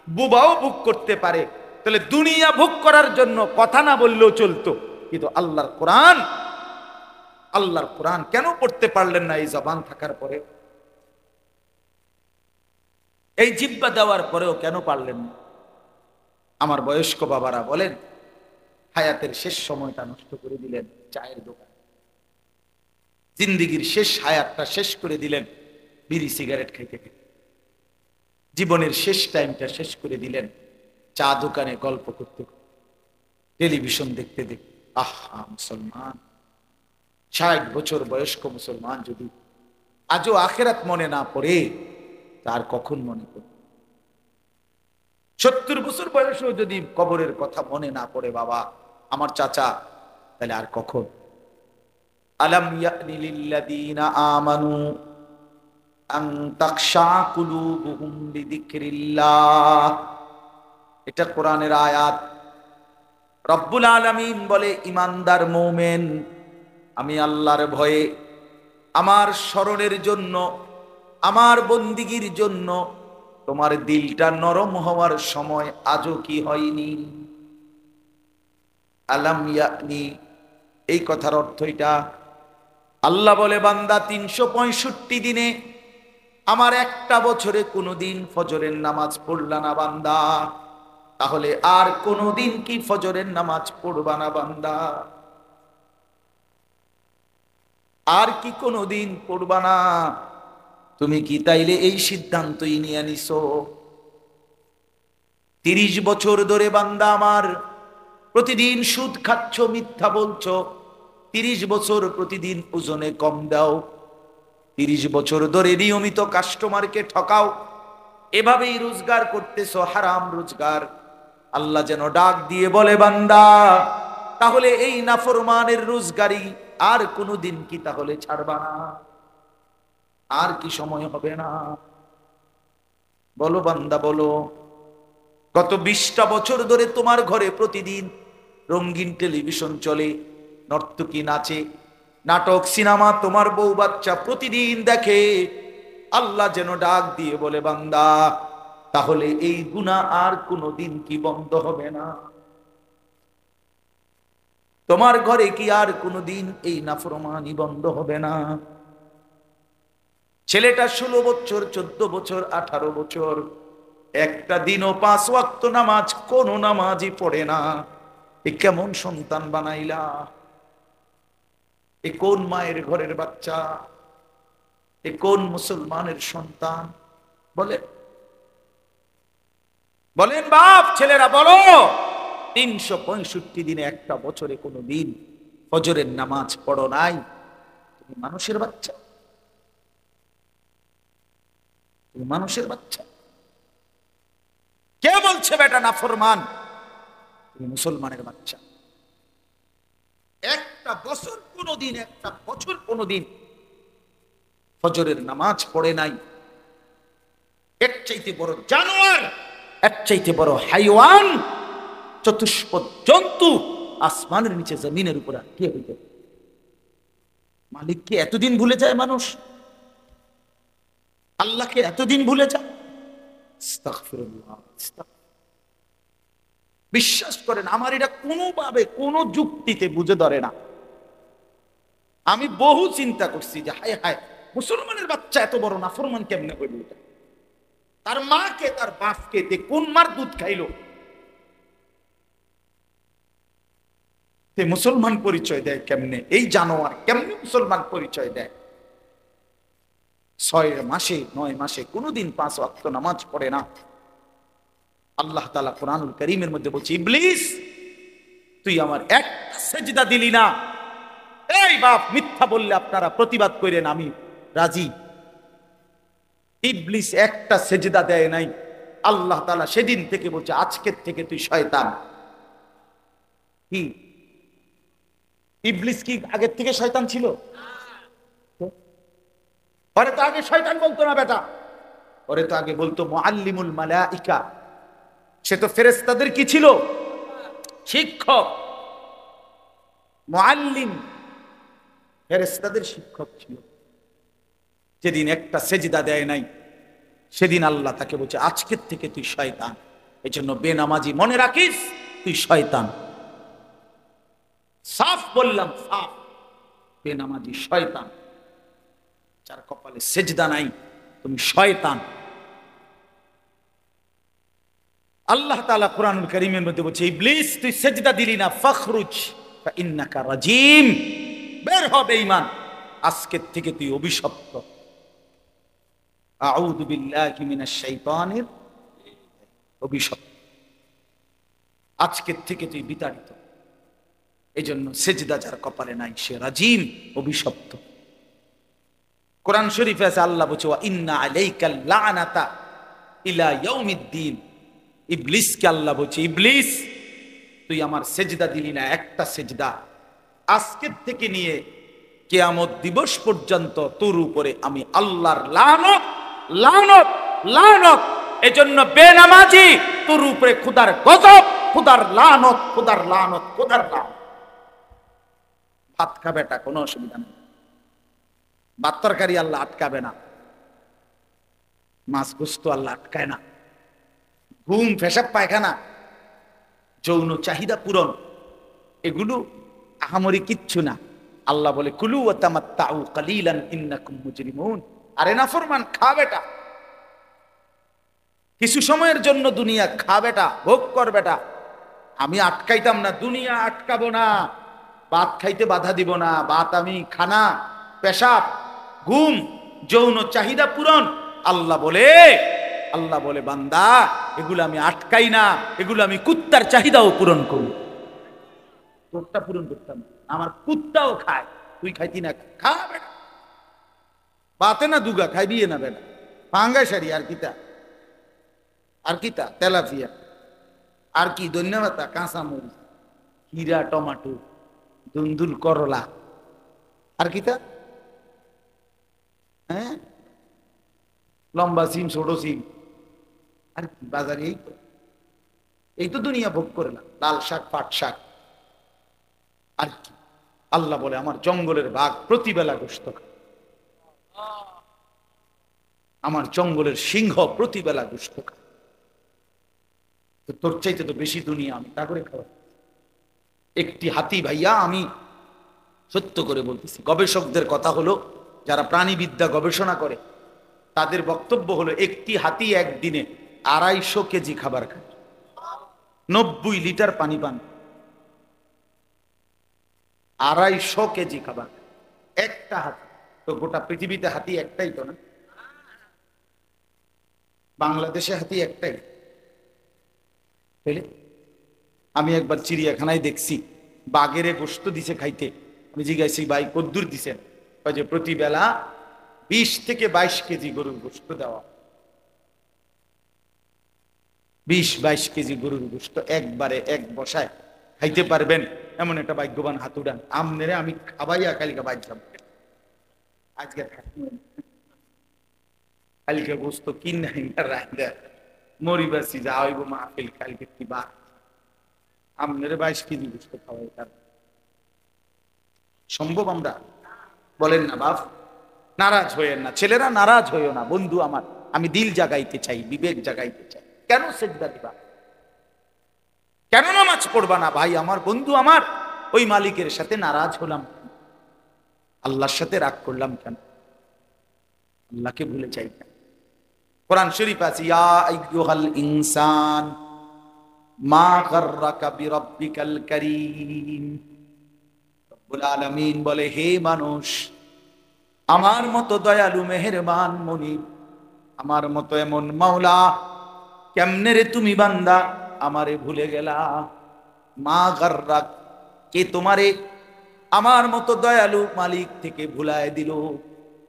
বুবাও ভোগ করতে পারে। তাহলে দুনিয়া ভোগ করার জন্য কথা না বললেও চলতো, কিন্তু আল্লাহর কোরআন, আল্লাহর কোরআন কেন পড়তে পারলেন না এই জবান থাকার পরে, এই জিহ্বা দেওয়ার পরেও কেন পারলেন না? আমার বয়স্ক বাবারা বলেন, হায়াতের শেষ সময়টা নষ্ট করে দিলেন চায়ের দোকান, জিন্দিগির শেষ হায়াতটা শেষ করে দিলেন বিড়ি সিগারেট খাইতে খাইতে, জীবনের শেষ টাইমটা শেষ করে দিলেন চা দোকানে গল্প করতে করতে, টেলিভিশন দেখতে দেখতে। আহা মুসলমান, 60 বছর বয়স্ক মুসলমান যদি আজও আখেরাত মনে না পড়ে, তার কখন মনে পড়ে? 70 বছর বয়সেও যদি কবরের কথা মনে না পড়ে বাবা আমার চাচা, তাহলে আর কখন? আলাম ইয়ানি লিল্লাযীনা আমানু আন তাখশা কুলুবুহুম লিযিকরিল্লাহ, এটা কোরআনের আয়াত। রব্বুল আলামিন বলে, ইমানদার মুমিন, আমি আল্লাহর ভয়ে, আমার স্মরণের জন্য, আমার বন্দিগির জন্য তোমার দিলটা নরম হওয়ার সময় আজও কি হয়নি? আলাম ইয়ানি, এই কথার অর্থ এটা। আল্লাহ বলে, বান্দা 365 দিনে আমার একটা বছরে কোনোদিন ফজরের নামাজ পড়লা না বান্দা, তাহলে আর কোনোদিন কি ফজরের নামাজ পড়বা না বান্দা? আর কি কোনোদিন পড়বা না? তুমি কি তাইলে এই সিদ্ধান্তই নিয়ে নিছো? 30 বছর ধরে বান্দা আমার প্রতিদিন সুদ খাচ্ছ, মিথ্যা বলছো, 30 বছর প্রতিদিন ওজনে কম দাও, 30 বছর ধরে নিয়মিত কাস্টমারকে ঠকাও, এভাবেই রোজগার করতেছো হারাম রোজগার। আল্লাহ যেন ডাক দিয়ে বলে, বান্দা তাহলে এই নাফরমানের রোজগারি আর কোনোদিন কি তাহলে ছাড়বা না? আর কি সময় হবে না? বলো বান্দা বলো। গত 20টা বছর ধরে তোমার ঘরে প্রতিদিন রঙিন টেলিভিশন চলে, নর্তকী নাচে, নাটক সিনেমা তোমার বউ বাচ্চা প্রতিদিন দেখে। আল্লাহ যেন ডাক দিয়ে বলে, বান্দা তাহলে এই গুনাহ আর কোনোদিন কি বন্ধ হবে না? তোমার ঘরে কি আর কোনোদিন এই নাফরমানি বন্ধ হবে না? ছেলেটা 16 বছর, 14 বছর, 18 বছর, একটা দিনও 5 ওয়াক্ত নামাজ, কোন নামাজই পড়ে না। এ কেমন সন্তান বানাইলা? এ কোন মায়ের ঘরের বাচ্চা? এ কোন মুসলমানের সন্তান? বলেন বলেন বাপ, ছেলেরা বলো। 365 দিনে একটা বছরে কোনো দিন ফজরের নামাজ পড়ো নাই? তুমি মানুষের বাচ্চা, তুমি মানুষের বাচ্চা। কে বলছে বেটা নাফরমান? তুমি মুসলমানের বাচ্চা। একটা বছর কোনোদিন, একটা বছর কোনোদিন ফজরের নামাজ পড়ে নাই, এর চাইতে বড় জানোয়ার, এর চাইতে বড় হাইওয়ান, চতুষ্পদ জন্তু আসমানের নিচে জমিনের উপর কে হইতে? মালিককে এতদিন ভুলে যায় মানুষ? আল্লাহকে এতদিন ভুলে যা। আস্তাগফিরুল্লাহ। বিশ্বাস করেন আমার এটা কোনোভাবে কোনো যুক্তিতে বুঝে ধরে না। আমি বহু চিন্তা করছি যে হায় হায়, মুসলমানের বাচ্চা এত বড় নাফরমান কেমনে হইল, তার মাকে তার বাপকে কোন মার দুধ খাইলো, মুসলমান পরিচয় দেয় কেমনে? এই জানোয়ার কেমনে মুসলমান পরিচয় দেয়? 6 মাসে 9 মাসে কোনোদিন 5 ওয়াক্ত নামাজ পড়ে না। আল্লাহ তাআলা কোরআনুল কারীমের মধ্যে বলছে, ইবলিস তুই আমার একটা সেজদা দিলি না। এই বাপ, মিথ্যা বললে আপনারা প্রতিবাদ করেন, আমি রাজি। ইবলিস একটা সেজদা দেয় নাই। আল্লাহ তাআলা সেদিন থেকে বলছে, আজকের থেকে তুই শয়তান। কি ইবলিস কি আগের থেকে শয়তান ছিল? ওরে তো আগে শয়তান বলতো না বেটা, ওরে তো আগে বলতো মুআল্লিমুল মালাইকা। সে তো ফেরেশতাদের কি ছিল? শিক্ষক। মুআল্লিম ফেরেশতাদের শিক্ষক ছিল। যেদিন একটা সেজদা দেয় নাই, সেদিন আল্লাহ তাকে বলছে, আজকের থেকে তুই শয়তান। এই জন্য বেনামাজি মনে রাখিস, তুই শয়তান। সাফ বললাম, সাফ। বেনামাজি শয়তান। যার কপালে সেজদা নাই, তুমি শয়তান। আল্লাহ তাআলা কোরআনুল কারীমের মধ্যে বলছে, ইবলিস তুই সেজদা দিলি না, ফাখরুজ ফাইন্নাকা রাজিম। বের হ বেঈমান, আজকের থেকে তুই অভিশপ্ত। আউযু বিল্লাহি মিনাশ শাইতানির, অভিশপ্ত। আজকের থেকে তুই বিতাড়িত। এই জন্য সেজদা যার কপালে নাই সে রাজিম, অভিশপ্ত। কোরআন শরীফে আছে, আল্লাহ বলছে, ওয়া ইন্না আলাইকাল লানাতা ইলা ইয়াউমিদ্দিন। ইবলিসকে আল্লাহ বলছে, ইবলিস তুই আমার সেজদা দিলি না, একটা সেজদা। আজকের থেকে নিয়ে কিয়ামত দিবস পর্যন্ত তোর উপরে আমি আল্লাহর লানত, লানত, লানত। এজন্য বেনামাজি তোর উপরে খোদার গজব, খোদার লানত, খোদার লানত, খোদার লানত। ভাত খা বেটা, কোনো অসুবিধা নেই, ভাত তরকারি আল্লাহ আটকাবে না, মাছ গোস্ত আল্লাহ আটকায় না। ঘুম, পেশাব, পায়খানা, যৌন চাহিদা পূরণ, এগুলো আহামরি কিচ্ছু না। আল্লাহ বলে, কুলু ওয়া তামাত্তাউ কালিলান ইন্নাকুম মুজরিমুন। আরে নাফরমান, খা বেটা, কিছু সময়ের জন্য দুনিয়া খা বেটা, ভোগ কর বেটা। আমি আটকাইতাম না, দুনিয়া আটকাবো না, ভাত খাইতে বাধা দিব না। ভাত আমি খানা, পেশাব, ঘুম, যৌন চাহিদা পূরণ। আল্লাহ বলে বান্দা, এগুলো আমি আটকাই না, এগুলো আমি কুত্তার চাহিদাও পূরণ করি। তোরটা পূরণ করতাম, আমার কুত্তাও খায়, তুই খাইতি না, খা বেটা। বাতে না দুগা খাইবি না বেটা, পাঙ্গা সারি, আর কিতা, আর কিতা, তেলাপিয়া, আর কি, ধন্যবাদ, কাঁচা মরিচ, হীরা, টমাটো, দুন্দুল, করলা, আর কিতা, হ্যাঁ, লম্বা সিম, ছোট সিম, আর কি বাজারে। এই তো দুনিয়া ভোগ করে না, লাল শাক, পাট শাক, আর কি। আল্লাহ বলে, আমার জঙ্গলের বাঘ প্রতিবেলা গোশত খায়, আমার জঙ্গলের সিংহ প্রতিবেলা গোশত খায়। তো তোর চাইতে তো বেশি দুনিয়া আমি তা করে খাওয়া। একটি হাতি, ভাইয়া আমি সত্য করে বলতেছি, গবেষকদের কথা হলো, যারা প্রাণীবিদ্যা গবেষণা করে তাদের বক্তব্য হলো, একটি হাতি একদিনে 250 কেজি খাবার খায়, 90 লিটার পানি পান, 250 কেজি খাবার। একটা হাতি। তো গোটা পৃথিবীতে হাতি একটাই তো না, বাংলাদেশে হাতি একটাই। আমি একবার চিড়িয়াখানায় দেখছি, বাঘেরে গোশত দিছে খাইতে। আমি জিজ্ঞাসি, ভাই কদ্দুর দিছেন? যে প্রতি বেলা 20 থেকে 22 কেজি গরুর গোশত দেওয়া। 20-22 কেজি গরুর গোশত একবারে এক বসায় খাইতে পারবেন এমন একটা ভাগ্যবান হাত উড়ান। আমনেরে আমি খাবাইয়া কালকে বাঁচলাম, আজকে কালকে গোশত কিনে রাখা মরিবাসি যা হইব মাহফিল, কালকে কি বা আমনেরে 22 কেজি গোশত খাওয়াই, তার সম্ভব? আমরা বলেন না বাপ, নারাজ হইয়েন না ছেলেরা, নারাজ হইও না বন্ধু আমার, আমি দিল জাগাইতে চাই, বিবেক জাগাইতে চাই। কেন সেজদা দিবা, কেন নামাজ পড়বা না? ভাই আমার, বন্ধু আমার, ওই মালিকের সাথে নারাজ হলাম, আল্লাহর সাথে রাগ করলাম কেন? আল্লাহকে ভুলে চাই কেন? কোরআন শরীফ আছে, ইয়া আইয়ুহাল ইনসান মা গাররাকা বিরাব্বিকাল কারীম। রব্বুল আলামিন বলে, হে মানুষ, আমার মতো দয়ালু মেহেরবান মনিব, আমার মতো এমন মাওলা, কেমনে রে তুমি বান্দা আমারে ভুলে গেলা? মা গাররাক, কে তোমারে আমার মতো দয়ালু মালিক থেকে ভুলায় দিল?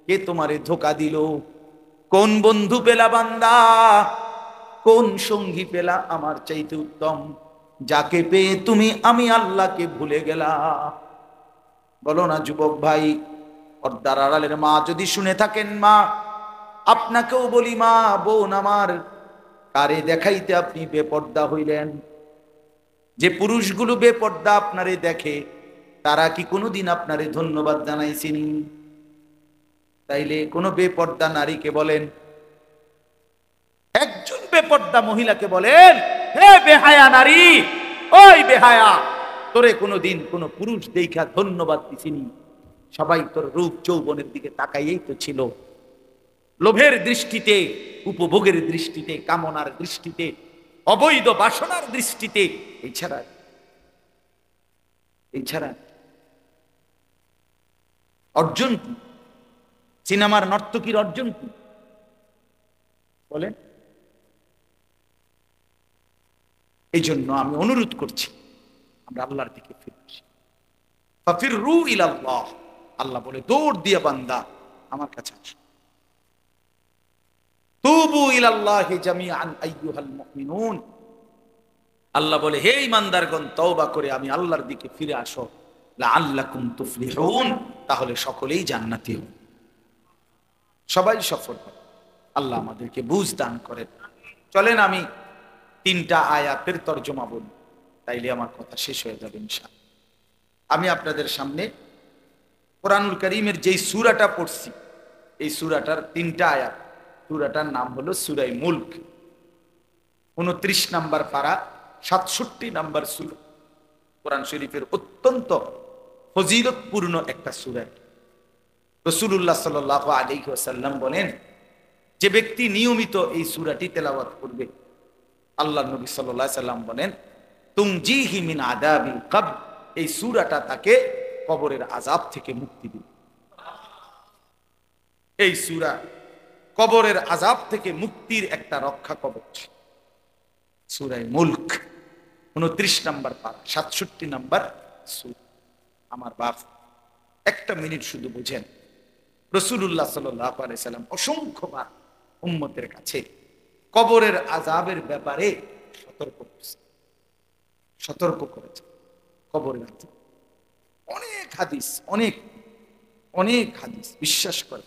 কে তোমারে ধোকা দিল? কোন বন্ধু পেলা বান্দা, কোন সঙ্গী পেলা আমার চাইতে উত্তম, যাকে পেয়ে তুমি আমি আল্লাহকে ভুলে গেলা? বলো না যুবক ভাই, পর্দার আড়ালের মা যদি শুনে থাকেন, মা আপনাকেও বলি, মা বোন আমার, কারে দেখাইতে আপনি বেপর্দা হইলেন? যে পুরুষগুলো বেপর্দা আপনারে দেখে, তারা কি কোনোদিন আপনারে ধন্যবাদ জানাইছেন? তাইলে কোনো বেপর্দা নারীকে বলেন, একজন বেপর্দা মহিলাকে বলেন, হে বেহায়া নারী, ওই বেহায়া, তোরে কোনোদিন কোনো পুরুষ দেখা ধন্যবাদ দিছিনি? সবাই তোর রূপ যৌবনের দিকে তাকাইয়েই তো ছিল, লোভের দৃষ্টিতে, উপভোগের দৃষ্টিতে, কামনার দৃষ্টিতে, অবৈধ বাসনার দৃষ্টিতে। এছাড়া অর্জন কি? সিনেমার নর্তকীর অর্জন কি বলেন? এই জন্য আমি অনুরোধ করছি, আমরা আল্লাহর দিকে ফিরে আসি। ফাফিররু ইলাল্লাহ, আল্লাহ বলে, দৌড় দিয়া বান্দা আমার কাছে আসো। তুবু ইলাল্লাহি জামিআন আইয়ুহাল মুমিনুন, আল্লাহ বলে, হে ঈমানদারগণ, তওবা করে আমি আল্লাহর দিকে ফিরে আসো। লাআল্লাকুম তুফলিহুন, তাহলে সকলেই জান্নাতি হবে, সবাই সফল হবে। আল্লাহ আমাদেরকে বুঝ দান করেন। চলেন আমি 3টা আয়াতের তরজমা বলি, তাইলে আমার কথা শেষ হয়ে যাবে ইনশাআল্লাহ। আমি আপনাদের সামনে কোরআনুল কারীমের যেই সূরাটা পড়ছি, এই সূরাটার 3টা আয়াত। সূরাটার নাম হলো সূরা মুলক, 29 নম্বর পারা, 67 নম্বর সূরা। কোরআন শরীফের অত্যন্ত ফজিলতপূর্ণ একটা সূরা। রাসূলুল্লাহ সাল্লাল্লাহু আলাইহি ওয়াসাল্লাম বলেন, যে ব্যক্তি নিয়মিত এই সূরাটি তেলাওয়াত করবে, আল্লাহ নবী সাল্লাল্লাহু আলাইহি ওয়াসাল্লাম বলেন, তুমজিহি মিন আযাবিল কবর, এই সূরাটা তাকে কবরের আযাব থেকে মুক্তি দিবে। এই সূরা কবরের আযাব থেকে মুক্তির একটা রক্ষা কবচ। সূরা মুলক 29 নম্বর পারা, 67 নম্বর সূরা। আমার বাপ, একটা মিনিট শুধু বুঝেন, রাসূলুল্লাহ সাল্লাল্লাহু আলাইহি ওয়াসাল্লাম অসংখ্যবার উম্মতের কাছে কবরের আযাবের ব্যাপারে সতর্ক করেছে। কবরের আযাব অনেক হাদিস, অনেক হাদিস বিশ্বাস করে।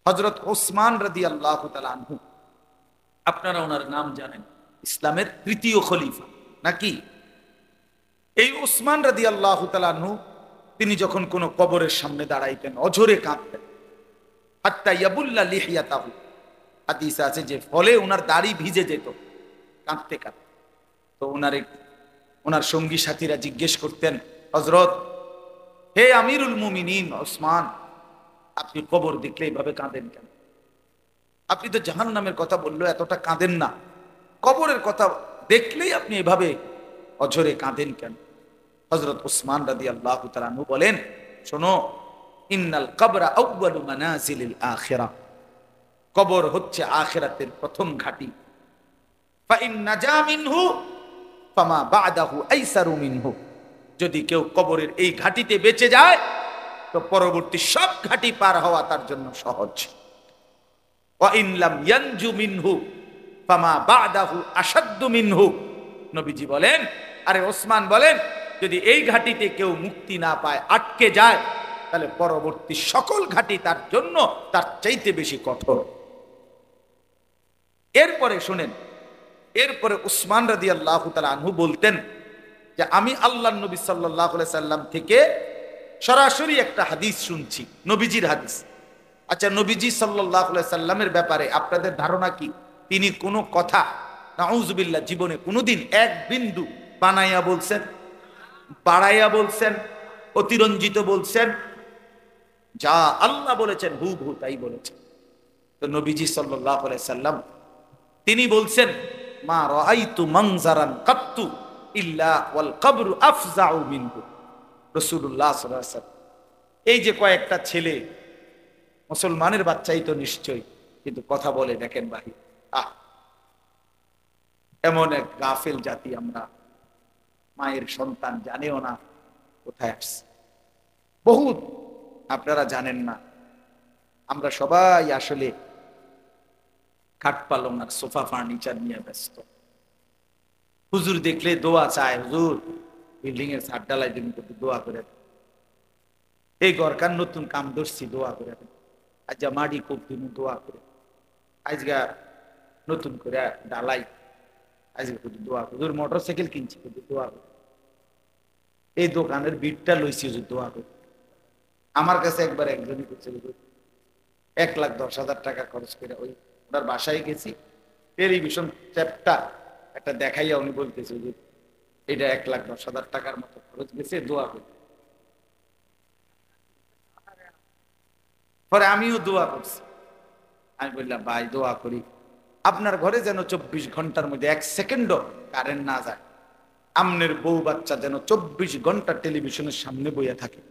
হযরত ওসমান রাদিয়াল্লাহু তাআলা আনহু, আপনারা ওনার নাম জানেন, ইসলামের 3য় খলিফা নাকি? এই ওসমান রাদিয়াল্লাহু তাআলা আনহু, তিনি যখন কোন কবরের সামনে দাঁড়াইতেন, অঝরে কাঁদতেন। হাত্তা ইয়াবুল্লা লিহিয়াতাহু, হাদিস আছে যে ফলে ওনার দাড়ি ভিজে যেত কাঁদতে কাঁদতে। তো ওনার সঙ্গী সাথীরা জিজ্ঞেস করতেন, হযরত, হে আমিরুল মুমিনিন ওসমান, আপনি কবর দেখলে এইভাবে কাঁদেন কেন? আপনি তো জাহান্নামের কথা বললো, এতটা কাঁদেন না, কবরের কথা দেখলেই আপনি এভাবে অঝরে কাঁদেন কেন? হযরত ওসমান রাদিয়াল্লাহু তাআলা আনহু বলেন, শোনো, ইন্নাল কবরা আউয়ালু মানাজিলিল আখিরাহ, কবর হচ্ছে আখিরাতের প্রথম ঘাঁটি। ফা ইন নাজা মিনহু ফামা বা'দাহু আইসারু মিনহু, যদি কেউ কবরের এই ঘাঁটিতে বেঁচে যায়, তো পরবর্তী সব ঘাঁটি পার হওয়া তার জন্য সহজ। ওয়া ইন লাম ইয়ানজু মিনহু ফামা বা'দাহু আশাদ্দু মিনহু, নবীজি বলেন, আরে ওসমান বলেন, যদি এই ঘাঁটিতে কেউ মুক্তি না পায়, আটকে যায়, তাহলে পরবর্তী সকল ঘাঁটি তার জন্য তার চাইতে বেশি কঠোর। এরপরে শুনেন, এরপরে উসমান রাদিয়াল্লাহু তাআলা আনহু বলতেন যে আমি আল্লাহর নবী সাল্লাল্লাহু আলাইহি সাল্লাম থেকে সরাসরি একটা হাদিস শুনছি, নবীজির হাদিস। আচ্ছা, নবীজি সাল্লাল্লাহু আলাইহি সাল্লামের ব্যাপারে আপনাদের ধারণা কি? তিনি কোনো কথা নাউজুবিল্লাহ জীবনে কোনোদিন এক বিন্দু বানাইয়া বলছেন, বাড়াইয়া বলছেন, অতিরঞ্জিত বলছেন? যা আল্লাহ বলেছেন হুবহু তাই বলেছেন। তো নবীজি সাল্লাল্লাহু আলাইহি সাল্লাম তিনি বলছেন, মা রাআইতু মানজারান কাত্তু ইল্লা ওয়াল কবরু আফজাউ মিনহু। রাসূলুল্লাহ সাল্লাল্লাহু আলাইহি ওয়াসাল্লাম, এই যে কয়েকটা ছেলে, মুসলমানের বাচ্চাই তো নিশ্চয়ই, কিন্তু কথা বলে দেখেন ভাই, এমন এক গাফেল জাতি আমরা, মায়ের সন্তান জানেও না কোথায় আসছে। বহুত আপনারা জানেন না, আমরা সবাই আসলে খাট পালং আর সোফা ফার্নিচার নিয়ে ব্যস্ত। হুজুর দেখলে দোয়া চায়, হুজুর বিল্ডিং এর ছাদ ঢালাই দিন করতে দোয়া করে দেন, এই গরকার নতুন কাম ধরছি দোয়া করে দেন, আজ মাটি খুব দিন দোয়া করে, আজগা নতুন করে ডালাই, আজকে শুধু দোয়া, হুজুর মোটর সাইকেল কিনছি শুধু দোয়া করে, এই দোকানের বিটটা লইছি হুজুর দোয়া করে। আমার কাছে একবার একজনই করছে, 1,10,000 টাকা খরচ করে ওই ওনার বাসায় গেছি, টেলিভিশন চ্যাপটা একটা দেখাইয়া উনি বলতেছে যে এটা 1,10,000 টাকার মতো খরচ গেছে, দোয়া করি। পরে আমিও দোয়া করছি, আমি বললাম ভাই দোয়া করি আপনার ঘরে যেন 24 ঘন্টার মধ্যে 1 সেকেন্ডও কারেন্ট না যায়, আমনের বউ বাচ্চা যেন 24 ঘন্টা টেলিভিশনের সামনে বইয়া থাকে,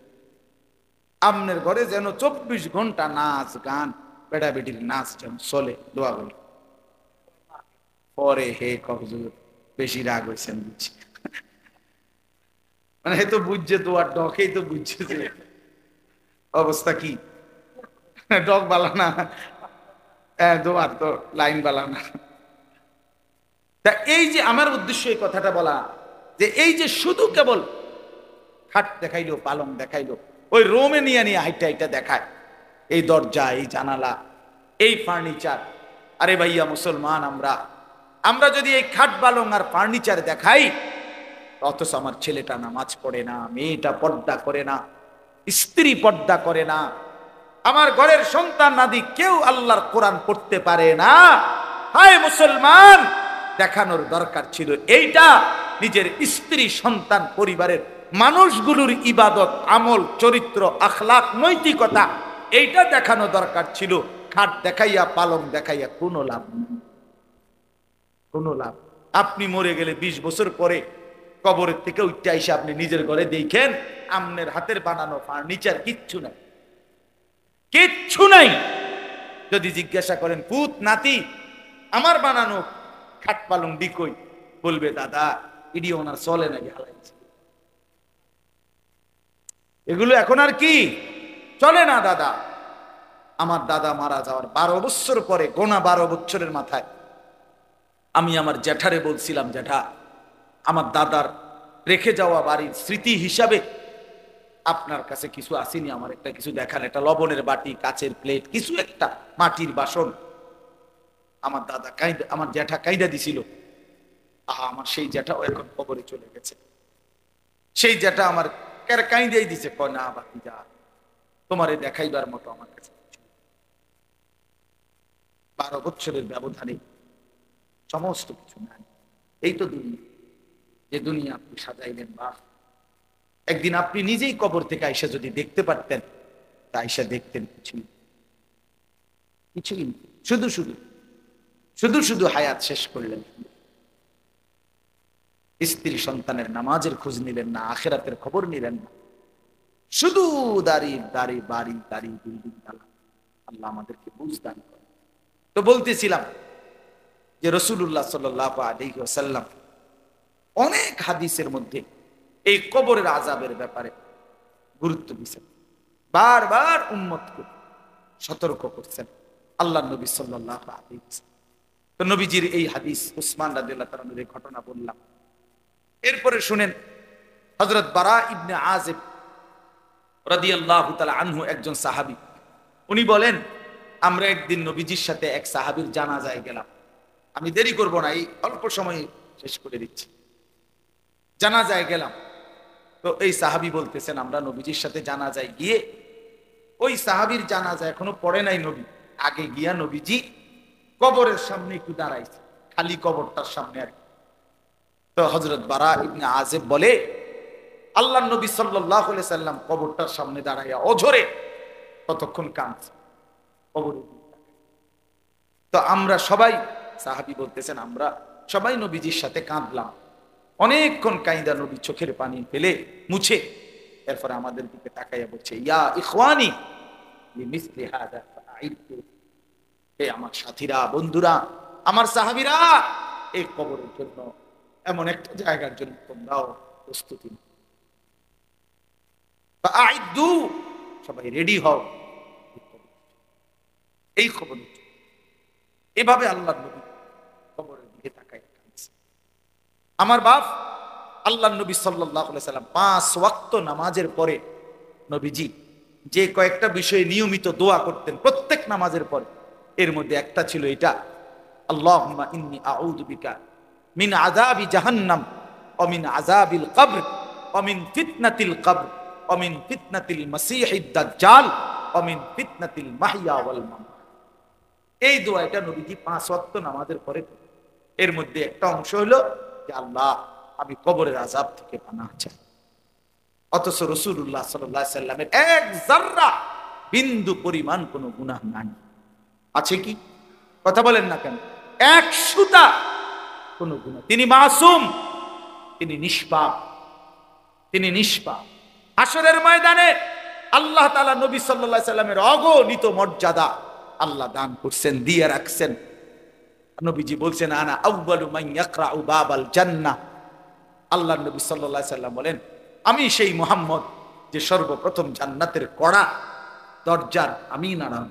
আমনের ঘরে যেন 24 ঘন্টা নাচ গান বেড়া বেটির নাচ যেন চলে, দোয়া করি। পরে হে হুজুর বেশি রাগ হয়েছেন বুঝছি, মানে তো বুঝছে দোয়ার ডকেই তো বুঝছে যে অবস্থা কি, ডক বালা না, দোয়ার তো লাইন বালা না। তা এই যে আমার উদ্দেশ্য এই কথাটা বলা, যে এই যে শুধু কেবল খাট দেখাইলো, পালং দেখাইলো, ওই রোমে নিয়ে নিয়ে হাইটা হাইটা দেখায়, এই দরজা, এই জানালা, এই ফার্নিচার। আরে ভাইয়া মুসলমান, আমরা যদি এই খাট পালং আর ফার্নিচার দেখাই, অথচ আমার ছেলেটা নামাজ পড়ে না, মেয়েটা পর্দা করে না, স্ত্রী পর্দা করে না, আমার ঘরের সন্তান নাদি কেউ আল্লাহর কোরআন পড়তে পারে না, হায় মুসলমান, দেখানোর দরকার ছিল এইটা নিজের স্ত্রী, সন্তান, পরিবারের মানুষগুলোর ইবাদত, আমল, চরিত্র, আখলাক, নৈতিকতা, এইটা দেখানো দরকার ছিল। খাট দেখাইয়া, পালং দেখাইয়া কোনো লাভ নেই, কোনো লাভ। আপনি মরে গেলে 20 বছর পরে কবরের থেকে উঠতে এসে আপনি নিজের ঘরে দেখেন আমনের হাতের বানানো ফার্নিচার কিচ্ছু নাই, কিচ্ছু নাই। যদি জিজ্ঞাসা করেন পুত নাতি আমার বানানো খাট পালং ডিকই, বলবে দাদা ইডি ওনার চলে নাকি হালাইছে, এগুলো এখন আর কি চলে না দাদা। আমার দাদা মারা যাওয়ার 12 বছর পরে, গোনা 12 বছরের মাথায় আমি আমার জ্যাঠারে বলছিলাম, জ্যাঠা আমার দাদার রেখে যাওয়া বাড়ির স্মৃতি হিসাবে আপনার কাছে কিছু আসেনি, আমার একটা কিছু দেখান, একটা লবণের বাটি, কাচের প্লেট, কিছু একটা মাটির বাসন। আমার দাদা কাইদা, আমার জ্যাঠা কাইদা দিছিল। আমার সেই জ্যাঠাও এখন কবরে চলে গেছে, সেই জ্যাঠা আমার কাইদাই দিছে, কয় না বাকি যা, তোমারে দেখাইবার মতো আমার কাছে 12 বছরের ব্যবধানে সমস্ত কিছু নাই। এই তো দুনিয়া, যে দুনিয়া আপনি সাজাইলেন, বা একদিন আপনি নিজেই কবর থেকে আইসা যদি দেখতে পারতেন, তা আইসা দেখতেন কিছুই কিছুই, শুধু শুধু শুধু শুধু হায়াত শেষ করলেন, স্ত্রী সন্তানের নামাজের খোঁজ নিলেন না, আখিরাতের খবর নিলেন না, শুধু দাড়ি দাড়ি, বাড়ি দাড়ি, বিল্ডিং দালা। আল্লাহ আমাদেরকে বুঝ দান করে। তো বলতেছিলাম যে রাসূলুল্লাহ সাল্লাল্লাহু আলাইহি ওয়াসাল্লাম অনেক হাদিসের মধ্যে এই কবরের আযাবের ব্যাপারে গুরুত্ব দিয়েছেন, বারবার উম্মতকে সতর্ক করছেন আল্লাহর নবী সাল্লাল্লাহু আলাইহি ওয়াসাল্লাম। তো নবীজির এই হাদিস, উসমান রাদিয়াল্লাহু তাআলার এই ঘটনা বললাম। এরপরে শুনেন, হযরত বারা ইবনে আযিব রাদিয়াল্লাহু তাআলা আনহু একজন সাহাবী, উনি বলেন আমরা একদিন নবীজির সাথে এক সাহাবীর জানাজায় গেলাম। আমি দেরি করব না, এই অল্প সময় শেষ করে দিচ্ছি। জানাজায় গেলাম, তো এই সাহাবী বলতেছেন আমরা নবীজির সাথে জানাজায় গিয়ে ওই সাহাবীর জানাজা এখনো পড়ে নাই নবী, আগে গিয়া নবীজি কবরের সামনে একটু দাঁড়াইছে, খালি কবরটার সামনে আর কি। তো হযরত বারা ইবনে আযিব বলে, আল্লাহর নবী সাল্লাল্লাহু আলাইহি সাল্লাম কবরটার সামনে দাঁড়াইয়া অঝরে কতক্ষণ কাঁদছে কবরের দিকে। তো আমরা সবাই, সাহাবী বলতেছেন, আমরা সবাই নবীজির সাথে কাঁদলাম, অনেকক্ষণ কাঁদা নবী চোখের পানি ফেলে মুছে এরপর আমাদের দিকে তাকাইয়া বলছে, ইয়া ইখওয়ানি লিমিসলি হাদা ফাআইদু, হে আমার সাথীরা, বন্ধুরা, আমার সাহাবীরা, এই কবরের জন্য, এমন একটা জায়গার জন্য তোমরাও প্রস্তুতি নাও। ফাআইদু, সবাই রেডি হও এই কবরের জন্য। এভাবে আল্লাহর নবী কবরের দিকে তাকাইয়া কাঁদছে। আমার বাপ আল্লাহর নবী সাল্লাল্লাহু আলাইহি সাল্লাম 5 ওয়াক্ত নামাজের পরে নবীজি যে কয়েকটা বিষয়ে নিয়মিত দোয়া করতেন প্রত্যেক নামাজের পরে, এর মধ্যে একটা ছিল এটা, আল্লাহুম্মা ইন্নী আউযু বিকা মিন আযাবি জাহান্নাম ওয়া মিন আযাবিল কবর ওয়া মিন ফিতনাতিল কবর ওয়া মিন ফিতনাতিল মাসীহিদ দাজ্জাল ওয়া মিন ফিতনাতিল মাহইয়া ওয়াল মামাত। এই দোয়াটা নবীজি 5 ওয়াক্ত নামাজের পরে, এর মধ্যে একটা অংশ হলো যে আল্লাহ আমি কবরের আযাব থেকে পানাহ চাই। অথচ রাসূলুল্লাহ সাল্লাল্লাহু আলাইহি সাল্লামের এক যাররা বিন্দু পরিমাণ কোনো গুনাহ নাই, আছে কি? কথা বলেন না কেন? এক সুতা কোনো গুনাহ, তিনি মাসুম, তিনি নিষ্পাপ, তিনি নিষ্পাপ। হাসরের ময়দানে আল্লাহ তাআলা নবী সাল্লাল্লাহু আলাইহি সাল্লামের অগণিত মর্যাদা আল্লাহ দান করছেন, দিয়ে রাখছেন। নবীজি বলছেন, আনা আউয়ালু মান ইয়াকরাউ বাবাল জান্নাহ। আল্লাহর নবী সাল্লাল্লাহু আলাইহি সাল্লাম বলেন, আমি সেই মুহাম্মদ যে সর্বপ্রথম জান্নাতের কড়া দরজার আমি নাড়াম।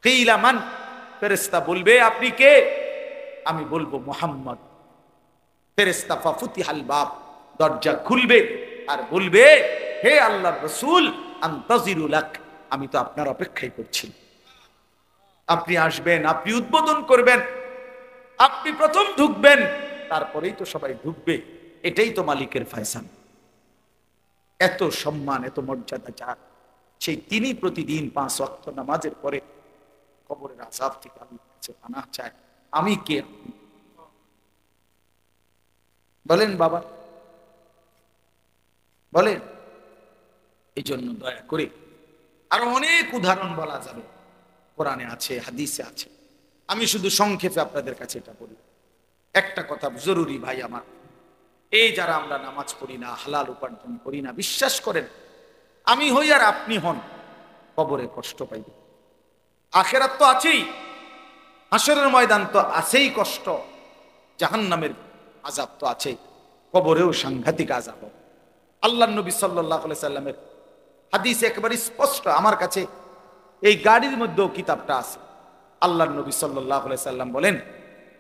কিলা মান, ফেরেশতা বলবে আপনি কে? আমি বলবো মুহাম্মদ। ফেরেশতা ফাফুতিহাল বাব, দরজা খুলবে আর বলবে, হে আল্লাহর রাসূল, আনতাজিরু লাক, আমি তো আপনার অপেক্ষাই করছি। আপনি আসবেন, আপনি উদ্বোধন করবেন, আপনি প্রথম ঢুকবেন, তারপরেই তো সবাই ঢুকবে। এটাই তো মালিকের ফয়সালা। এত সম্মান, এত মর্যাদা যার, সেই তিনি প্রতিদিন 5 ওয়াক্ত নামাজের পরে কবরের আযাব থেকে আল্লাহর কাছে পানাহ চায়। আমি কে? বলেন বাবা, বলেন। এই জন্য দয়া করে, আরো অনেক উদাহরণ বলা যাবে, কোরআনে আছে, হাদিসে আছে। আমি শুধু সংক্ষেপে আপনাদের কাছে এটা বলি। একটা কথা জরুরি ভাই আমার, এই যারা আমরা নামাজ পড়ি না, হালাল উপার্জন করি না, বিশ্বাস করেন, আমি হই আর আপনি হন, কবরে কষ্ট পাইব। আখিরাত তো আছেই, হাসরের ময়দান তো আছেই কষ্ট, জাহান্নামের আযাব তো আছেই, কবরেও সাংঘাতিক আযাব। আল্লাহর নবী সাল্লাল্লাহু আলাইহি সাল্লামের হাদিস একেবারে স্পষ্ট, আমার কাছে এই গাড়ির মধ্যেও কিতাবটা আছে। আল্লাহর নবী সাল্লাল্লাহু আলাইহি সাল্লাম বলেন,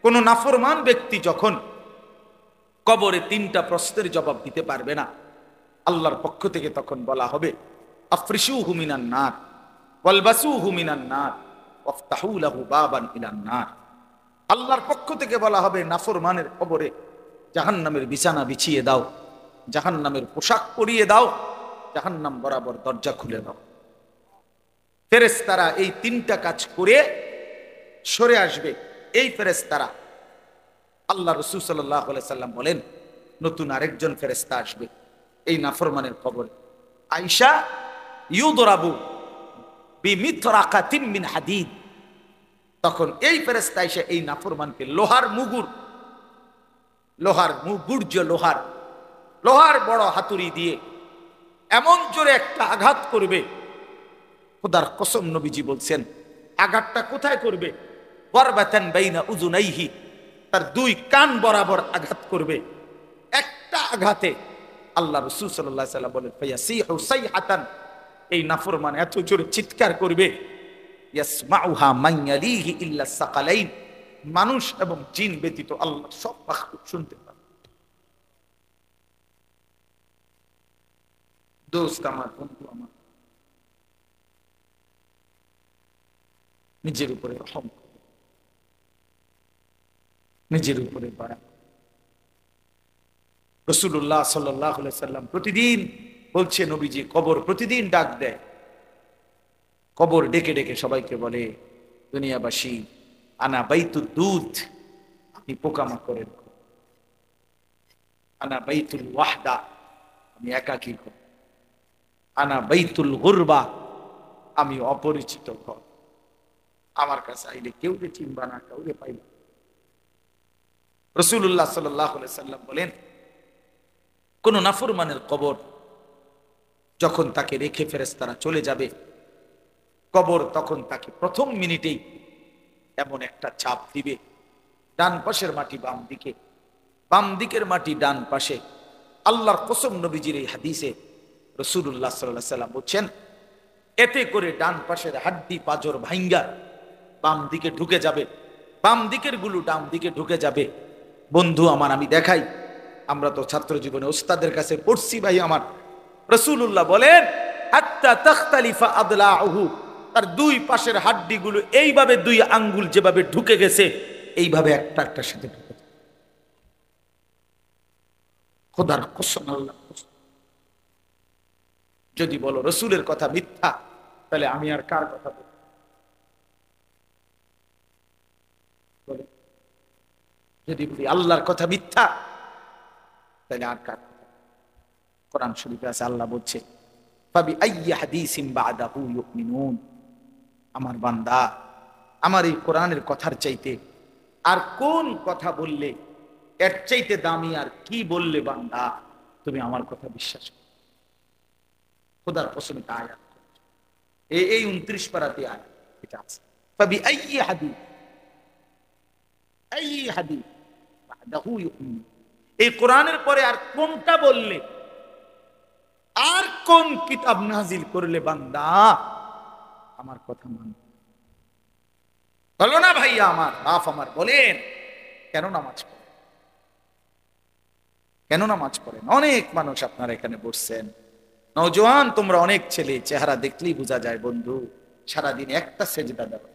কোন নাফরমান ব্যক্তি যখন কবরে 3টা প্রশ্নের জবাব দিতে পারবে না, আল্লাহর পক্ষ থেকে তখন বলা হবে, আফরিশুহু মিনান নার ওয়ালবাসুহু মিনান নার ওয়াফতাহু লাহু বাবান ইলান নার। আল্লাহর পক্ষ থেকে বলা হবে, নাফরমানের কবরে জাহান্নামের বিছানা বিছিয়ে দাও, জাহান্নামের পোশাক পরিয়ে দাও, জাহান্নাম বরাবর দরজা খুলে দাও। ফেরেশতারা এই 3টা কাজ করে সরে আসবে। এই ফেরেশতারা, আল্লাহ রাসূল সাল্লাল্লাহু আলাইহি সাল্লাম বলেন, নতুন আরেকজন ফেরেশতা আসবে এই নাফরমানের কবরে। আয়েশা, ইউদরাবু বিমিতরাকাতিন মিন হাদিদ। তখন এই ফেরেশতা এসে এই নাফরমানকে লোহার মুগুর, লোহার বড় হাতুড়ি দিয়ে এমন জোরে একটা আঘাত করবে, খোদার কসম নবীজি বলছেন, আঘাতটা কোথায় করবে? ওয়ারবাতান বাইনা উযুনাইহি, তার 2 কান বরাবর আঘাত করবে। একটা আঘাতে আল্লাহ রাসূল সাল্লাল্লাহু আলাইহি সাল্লাম বলেন, ফায়াসিহু সাইহাতান, এই নাফরমান এত জোরে চিৎকার করবে, ইয়াসমাউহা মান ইয়ালিহি ইল্লা সাকালাইন, মানুষ এবং জিন ব্যতীত আল্লাহ সব মাখলুক শুনতে পাবে। দোস্ত আমার, বন্ধু আমার, নিজের উপরে রহম, নিজের উপরে দয়া। রাসূলুল্লাহ সাল্লাল্লাহু আলাইহি সাল্লাম প্রতিদিন বলছে, নবীজি কবর প্রতিদিন ডাক দেয়, কবর ডেকে ডেকে সবাইকে বলে, দুনিয়াবাসী, আনা বাইতুল দুধ, আমি পোকামাকড়ের ঘর। আনা বাইতুল ওয়াহদা, আমি একাকী ঘর। আনা বাইতুল গুরবা, আমি অপরিচিত ঘর। আমার কাছে আইলে কেউকে চিনবা না, কাউকে পাইবা। রাসূলুল্লাহ সাল্লাল্লাহু আলাইহি সাল্লাম বলেন, কোন নাফরমানের কবর যখন তাকে রেখে ফেরেশতারা চলে যাবে, কবর তখন তাকে প্রথম মিনিটেই এমন একটা চাপ দিবে, ডান পাশের মাটি বাম দিকে, বাম দিকের মাটি ডান পাশে। আল্লাহর কসম, নবীজির এই হাদিসে রাসূলুল্লাহ সাল্লাল্লাহু আলাইহি সাল্লাম বলছেন, এতে করে ডান পাশের হাড্ডি পাঁজর ভাঙ্গা বাম দিকে ঢুকে যাবে, বাম দিকের গুলো ডান দিকে ঢুকে যাবে। বন্ধু আমার, আমি দেখাই, আমরা তো ছাত্র জীবনে ওস্তাদের কাছে পড়ছি ভাই আমার। রাসূলুল্লাহ বলেন, হাত্তা তাখতালিফা আদলাউহু, তার দুই পাশের হাড্ডিগুলো এইভাবে দুই আঙ্গুল যেভাবে ঢুকে গেছে, এইভাবে একটা একটার সাথে ঢুকে যাবে। খোদার কসম, আল্লাহর কসম। যদি বলো রসুলের কথা মিথ্যা, তাহলে আমি আর কার কথা বলবো? যদি বলি আল্লাহর কথা মিথ্যা, তাহলে আর কার কথা? কোরআন শরীফে আছে, আল্লাহ বলছে, ফাবি আইয়ি হাদিসিন বাদাহু ইউমিনুন। আমার বান্দা, আমার এই কোরআনের কথার চাইতে আর কোন কথা বললে, এর চাইতে দামি আর কি বললে বান্দা তুমি আমার কথা বিশ্বাস করো? খোদার কসম, এটা আয়াত, এই 29 পারাতে আয়াত এটা আছে। ফাবি আইয়ি হাদিস, আইয়ি হাদিস বাদাহু ইউমিনুন। এই কোরআনের পরে আর কোনটা বললে, আর কোন কিতাব নাজিল করলে বান্দা আমার কথা মানবে? বলো না ভাইয়া আমার, বাপ আমার, বলেন কেন নামাজ পড়েন? কেন নামাজ পড়েন? অনেক মানুষ আপনারা এখানে বসছেন, নওজোয়ান তোমরা, অনেক ছেলে, চেহারা দেখলেই বোঝা যায় বন্ধু সারাদিন একটা সেজদা দাও।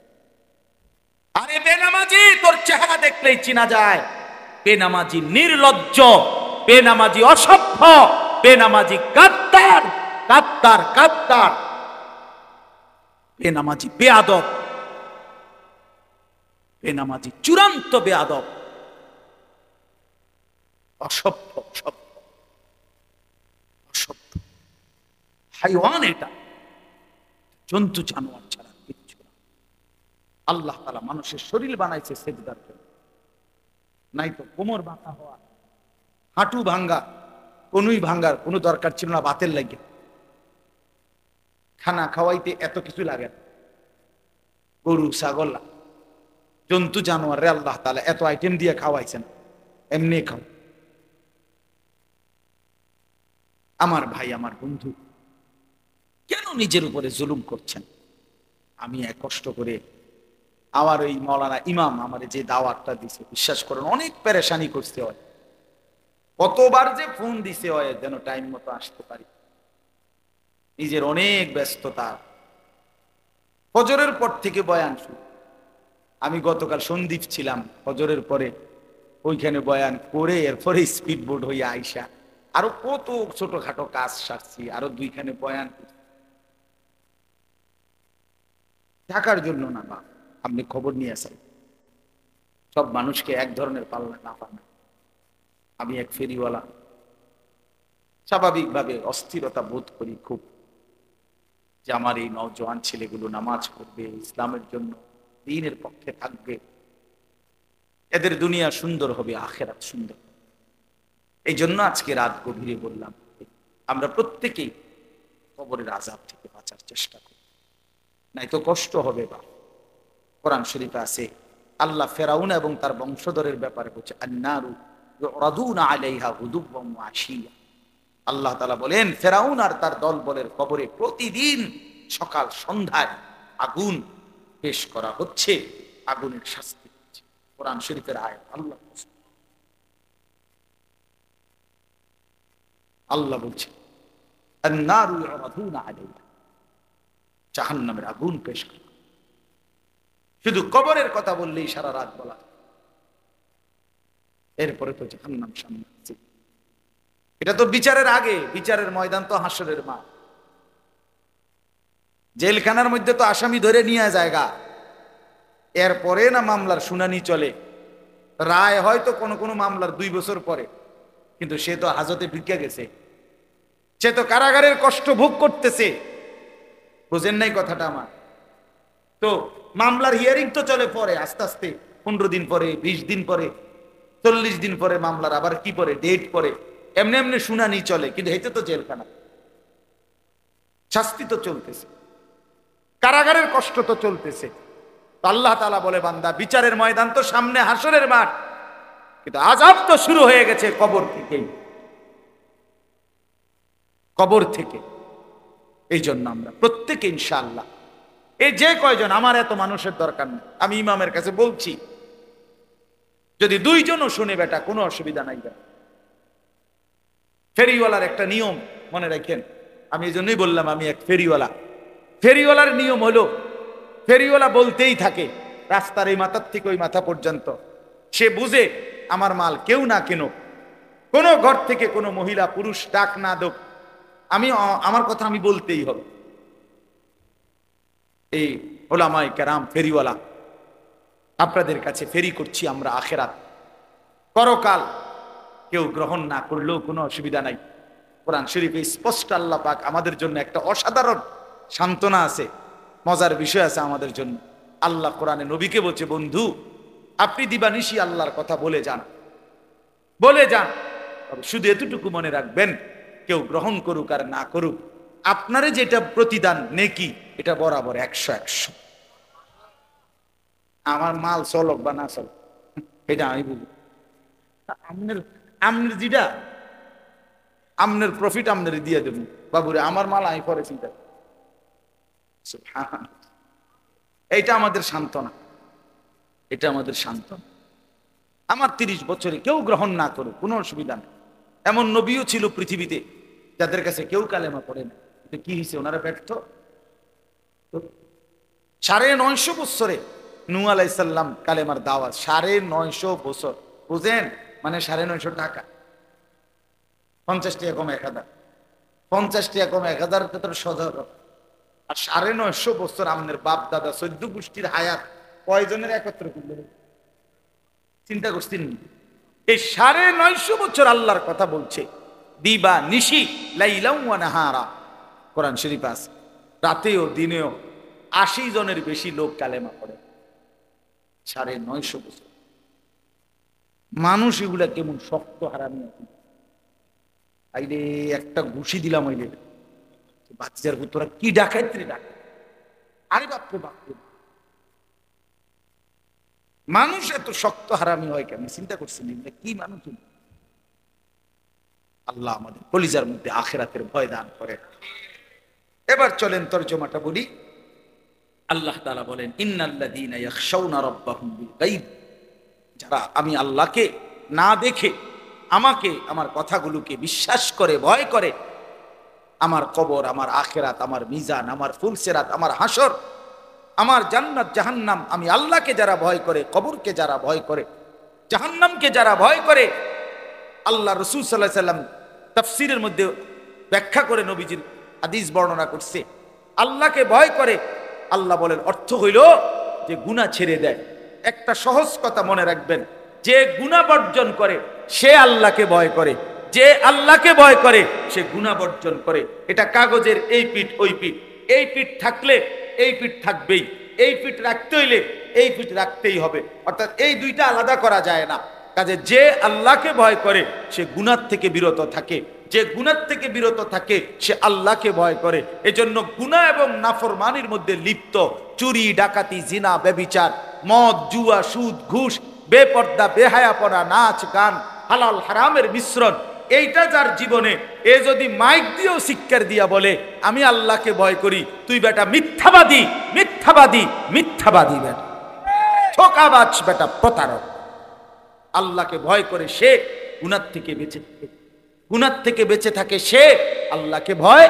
আরে বেনামাজি, তোর চেহারা দেখলেই চিনা যায়। বেনামাজি নির্লজ্জ, বেনামাজি অসভ্য, বেনামাজি গাদ্দার, গাদ্দার, গাদ্দার, বেনামাজি বেয়াদব, বেনামাজি চূড়ান্ত বেয়াদব, অসভ্য, অসভ্য, অসভ্য, হাইওয়ান। এটা জন্তু জানোয়ার ছাড়া কিচ্ছু না। আল্লাহ তাআলা মানুষের শরীর বানাইছে সেজদার জন্য, নাই তো কোমর বাঁকা হওয়া, হাঁটু ভাঙ্গা, কোনুই ভাঙ্গার কোনো দরকার ছিল না বাতের লাগে। খানা খাওয়াইতে এত কিছু লাগে না। গরু, ছাগল, জন্তু জানোয়ারে আল্লাহ তাআলা এত আইটেম দিয়ে খাওয়াইছেন, এমনি খাও। আমার ভাই, আমার বন্ধু, কেন নিজের উপরে জুলুম করছেন? আমি এক কষ্ট করে আমার ওই মৌলানা ইমাম আমার যে দাওয়াতটা দিছে, বিশ্বাস করেন অনেক পেরেশানি করতে হয়। কতবার যে ফোন দিছে হয় যেন টাইম মতো আসতে পারি। নিজের অনেক ব্যস্ততা, ফজরের পর থেকে বয়ান শুরু। আমি গতকাল সন্দ্বীপ ছিলাম, ফজরের পরে ওইখানে বয়ান করে এরপরে স্পিড বোট হইয়া আইসা আরো কত ছোটখাটো কাজ সারছি, আরো দুইখানে বয়ান থাকার জন্য না। বা আপনি খবর নিয়ে আসেন, সব মানুষকে এক ধরনের পাল্লা না পানা। আমি এক ফেরিওয়ালা, স্বাভাবিকভাবে অস্থিরতা বোধ করি খুব, যে আমার এই নওজোয়ান ছেলেগুলো নামাজ পড়বে, ইসলামের জন্য, দ্বীনের পক্ষে থাকবে, এদের দুনিয়া সুন্দর হবে, আখিরাত সুন্দর। এই জন্য আজকে রাত গভীরে বললাম, আমরা প্রত্যেকেই কবরের আযাব থেকে বাঁচার চেষ্টা করি, নাই তো কষ্ট হবে। বা কোরআন শরীফে আছে, আল্লাহ ফেরাউন এবং তার বংশধরের ব্যাপারে বলছে, আন্নারু ইউরাদুনা আলাইহা গুদুওয়ান ওয়া আশিয়া। আল্লাহ তাআলা বলেন, ফেরাউন আর তার দলবলের কবরে প্রতিদিন সকাল সন্ধ্যায় আগুন পেশ করা হচ্ছে, আগুনের শাস্তি হচ্ছে। কোরআন শরীফের আয়াত। আল্লাহ বলছে, আন্নারু ইউরাদুনা আলাইহা, জাহান্নামের আগুন পেশ করা। শুধু কবরের কথা বললেই সারা রাত বলা, এরপরে তো জাহান্নাম সামনে আছে। এটা তো বিচারের আগে, বিচারের ময়দান তো হাসরের মাঠ। জেলখানার মধ্যে তো আসামি ধরে নিয়ে জায়গা, এরপরে না মামলার শুনানি চলে। রায় হয়তো কোনো কোনো মামলার 2 বছর পরে, কিন্তু সে তো হাজতে ঢুকে গেছে, সে তো কারাগারের কষ্ট ভোগ করতেছে। বুঝেন নাই কথাটা আমার? তো মামলার হিয়ারিং তো চলে পরে, আস্তে আস্তে 15 দিন পরে, 20 দিন পরে, 40 দিন পরে মামলার আবার কি পরে ডেট পরে, এমনি এমনি শুনানি চলে, কিন্তু হেতে তো জেলখানা, শাস্তি তো চলতেছে, কারাগারের কষ্ট তো চলতেছে। আল্লাহ তাআলা বলে, বান্দা বিচারের ময়দান তো সামনে, হাসরের মাঠ, কিন্তু আযাব তো শুরু হয়ে গেছে কবর থেকেই, কবর থেকে। এই জন্য আমরা প্রত্যেকে ইনশাআল্লাহ, এই যে কয়জন, আমার এত মানুষের দরকার নেই, আমি ইমামের কাছে বলছি, যদি 2 জনও শুনে বেটা কোনো অসুবিধা নাই। ফেরিওয়ালার একটা নিয়ম মনে রাখেন, আমি এই জন্যই বললাম আমি এক ফেরিওয়ালা। ফেরিওয়ালার নিয়ম হলো, ফেরিওয়ালা বলতেই থাকে রাস্তার এই মাথার থেকে ওই মাথা পর্যন্ত, সে বুঝে আমার মাল কেউ না কেন, কোনো ঘর থেকে কোনো মহিলা পুরুষ ডাক না দোক, আমি আমার কথা আমি বলতেই হবে। এই ওলামায়ে কেরাম ফেরিওয়ালা, আপনাদের কাছে ফেরি করছি আমরা আখেরাত, পরকাল কেউ গ্রহণ না করলেও কোনো অসুবিধা নাই। কোরআন শরীফে স্পষ্ট আল্লাহ পাক আমাদের জন্য একটা অসাধারণ সান্ত্বনা আছে, মজার বিষয় আছে আমাদের জন্য। আল্লাহ কোরআনে নবীকে বলছে, বন্ধু আপনি দিবানিশি আল্লাহর কথা বলে যান, বলে যান, তবে শুধু এতটুকু মনে রাখবেন, কেউ গ্রহণ করুক আর না করুক, আপনারে যেটা প্রতিদান নেকি এটা বরাবর 100-100। আমার মাল চলক বা না চলক এটা আমি বুঝি, আমনের যেটা আমনের প্রফিট আমনের দিয়ে দেবেন বাবুরে, আমার মাল আমি পরে চিন্তা। এইটা আমাদের সান্ত্বনা, এটা আমাদের সান্ত্বনা। আমার 30 বছরে কেউ গ্রহণ না করুক কোনো অসুবিধা নেই। এমন নবীও ছিল পৃথিবীতে যাদের কাছে কেউ কালেমা পড়ে না, কি হয়েছে? ওনারা ব্যর্থ। 950 বছরে নূহ আলাইহিস সালাম কালেমার দাওয়াত, 950 বছর, বুঝেন মানে 950 টাকা, 50 টাকা কম 1000, 50 টাকা কম 1000 তো 1000। আর 950 বছর আমাদের বাপ দাদা 14 গোষ্ঠীর হায়াত কয়জনের একত্র করল চিন্তা করছেন? এই 950 বছর আল্লাহর কথা বলছে, দিবা নিশি লাইলাম ওয়া নাহারা, কোরআন শরীফ আছে, রাতেও দিনেও 80 জনের বেশি লোক কালেমা পড়ে। 950 বছর মানুষ এগুলা কেমন শক্ত হারামি আছে। আইলে একটা ঘুষি দিলাম, আইলে বাচ্চার তোরা কি ডাকাইতে ডাক, আরে বাপরে বাপরে, মানুষ এত শক্ত হারামি হয় কেন? চিন্তা করছেন কি মানুষ? আল্লাহ আমাদের কলিজার মধ্যে আখিরাতের ভয় দান করে। এবার চলেন তরজমাটা বলি। আল্লাহ তাআলা বলেন, ইন্নাল্লাযীনা ইয়াখশাউনা রাব্বাহুম বিল গায়ব, যারা আমি আল্লাহকে না দেখে আমাকে, আমার কথাগুলোকে বিশ্বাস করে, ভয় করে, আমার কবর, আমার আখিরাত, আমার মিজান, আমার ফুলসিরাত, আমার হাসর, আমার জান্নাত জাহান্নাম, আমি আল্লাহকে যারা ভয় করে, কবরকে যারা ভয় করে, জাহান্নামকে যারা ভয় করে, আল্লাহ রাসূল সাল্লাল্লাহু আলাইহি সাল্লাম তাফসীরের মধ্যে ব্যাখ্যা করে নবীজির হাদিস বর্ণনা করছে, আল্লাহকে ভয় করে, আল্লাহ বলেন অর্থ হইল যে গুনাহ ছেড়ে দেয়। একটা সহজ কথা মনে রাখবেন, যে গুনাহ বর্জন করে সে আল্লাহকে ভয় করে, যে আল্লাহকে ভয় করে সে গুনাহ বর্জন করে। এটা কাগজের এই পিঠ ওই পিঠ, এই পিঠ থাকলে এই পিঠ থাকবেই, এই পিঠ রাখতে হইলে এই পিঠ রাখতেই হবে, অর্থাৎ এই দুইটা আলাদা করা যায় না। কাজে যে আল্লাহকে ভয় করে সে গুনাহ থেকে বিরত থাকে, যে গুনাহ থেকে বিরত থাকে সে আল্লাহকে ভয় করে। এজন্য গুনাহ এবং নাফরমানির মধ্যে লিপ্ত চুরি, ডাকাতি, জিনা, ব্যভিচার, মদ, জুয়া, সুদ, ঘুষ, বেপর্দা, বেহায়াপনা, নাচ, গান, হালাল হারামের মিশ্রণ, এইটা যার জীবনে, এ যদি মাইক দিয়েও শিক্ষার দিয়া বলে আমি আল্লাহকে ভয় করি, তুই বেটা মিথ্যাবাদী, মিথ্যাবাদী, মিথ্যাবাদী বেটা, ঠকাবাজ বেটা, প্রতারক। আল্লাহকে ভয় করে সে গুনাহ থেকে বেঁচে থাকে, গুনাহ থেকে বেঁচে থাকে সে আল্লাহকে ভয়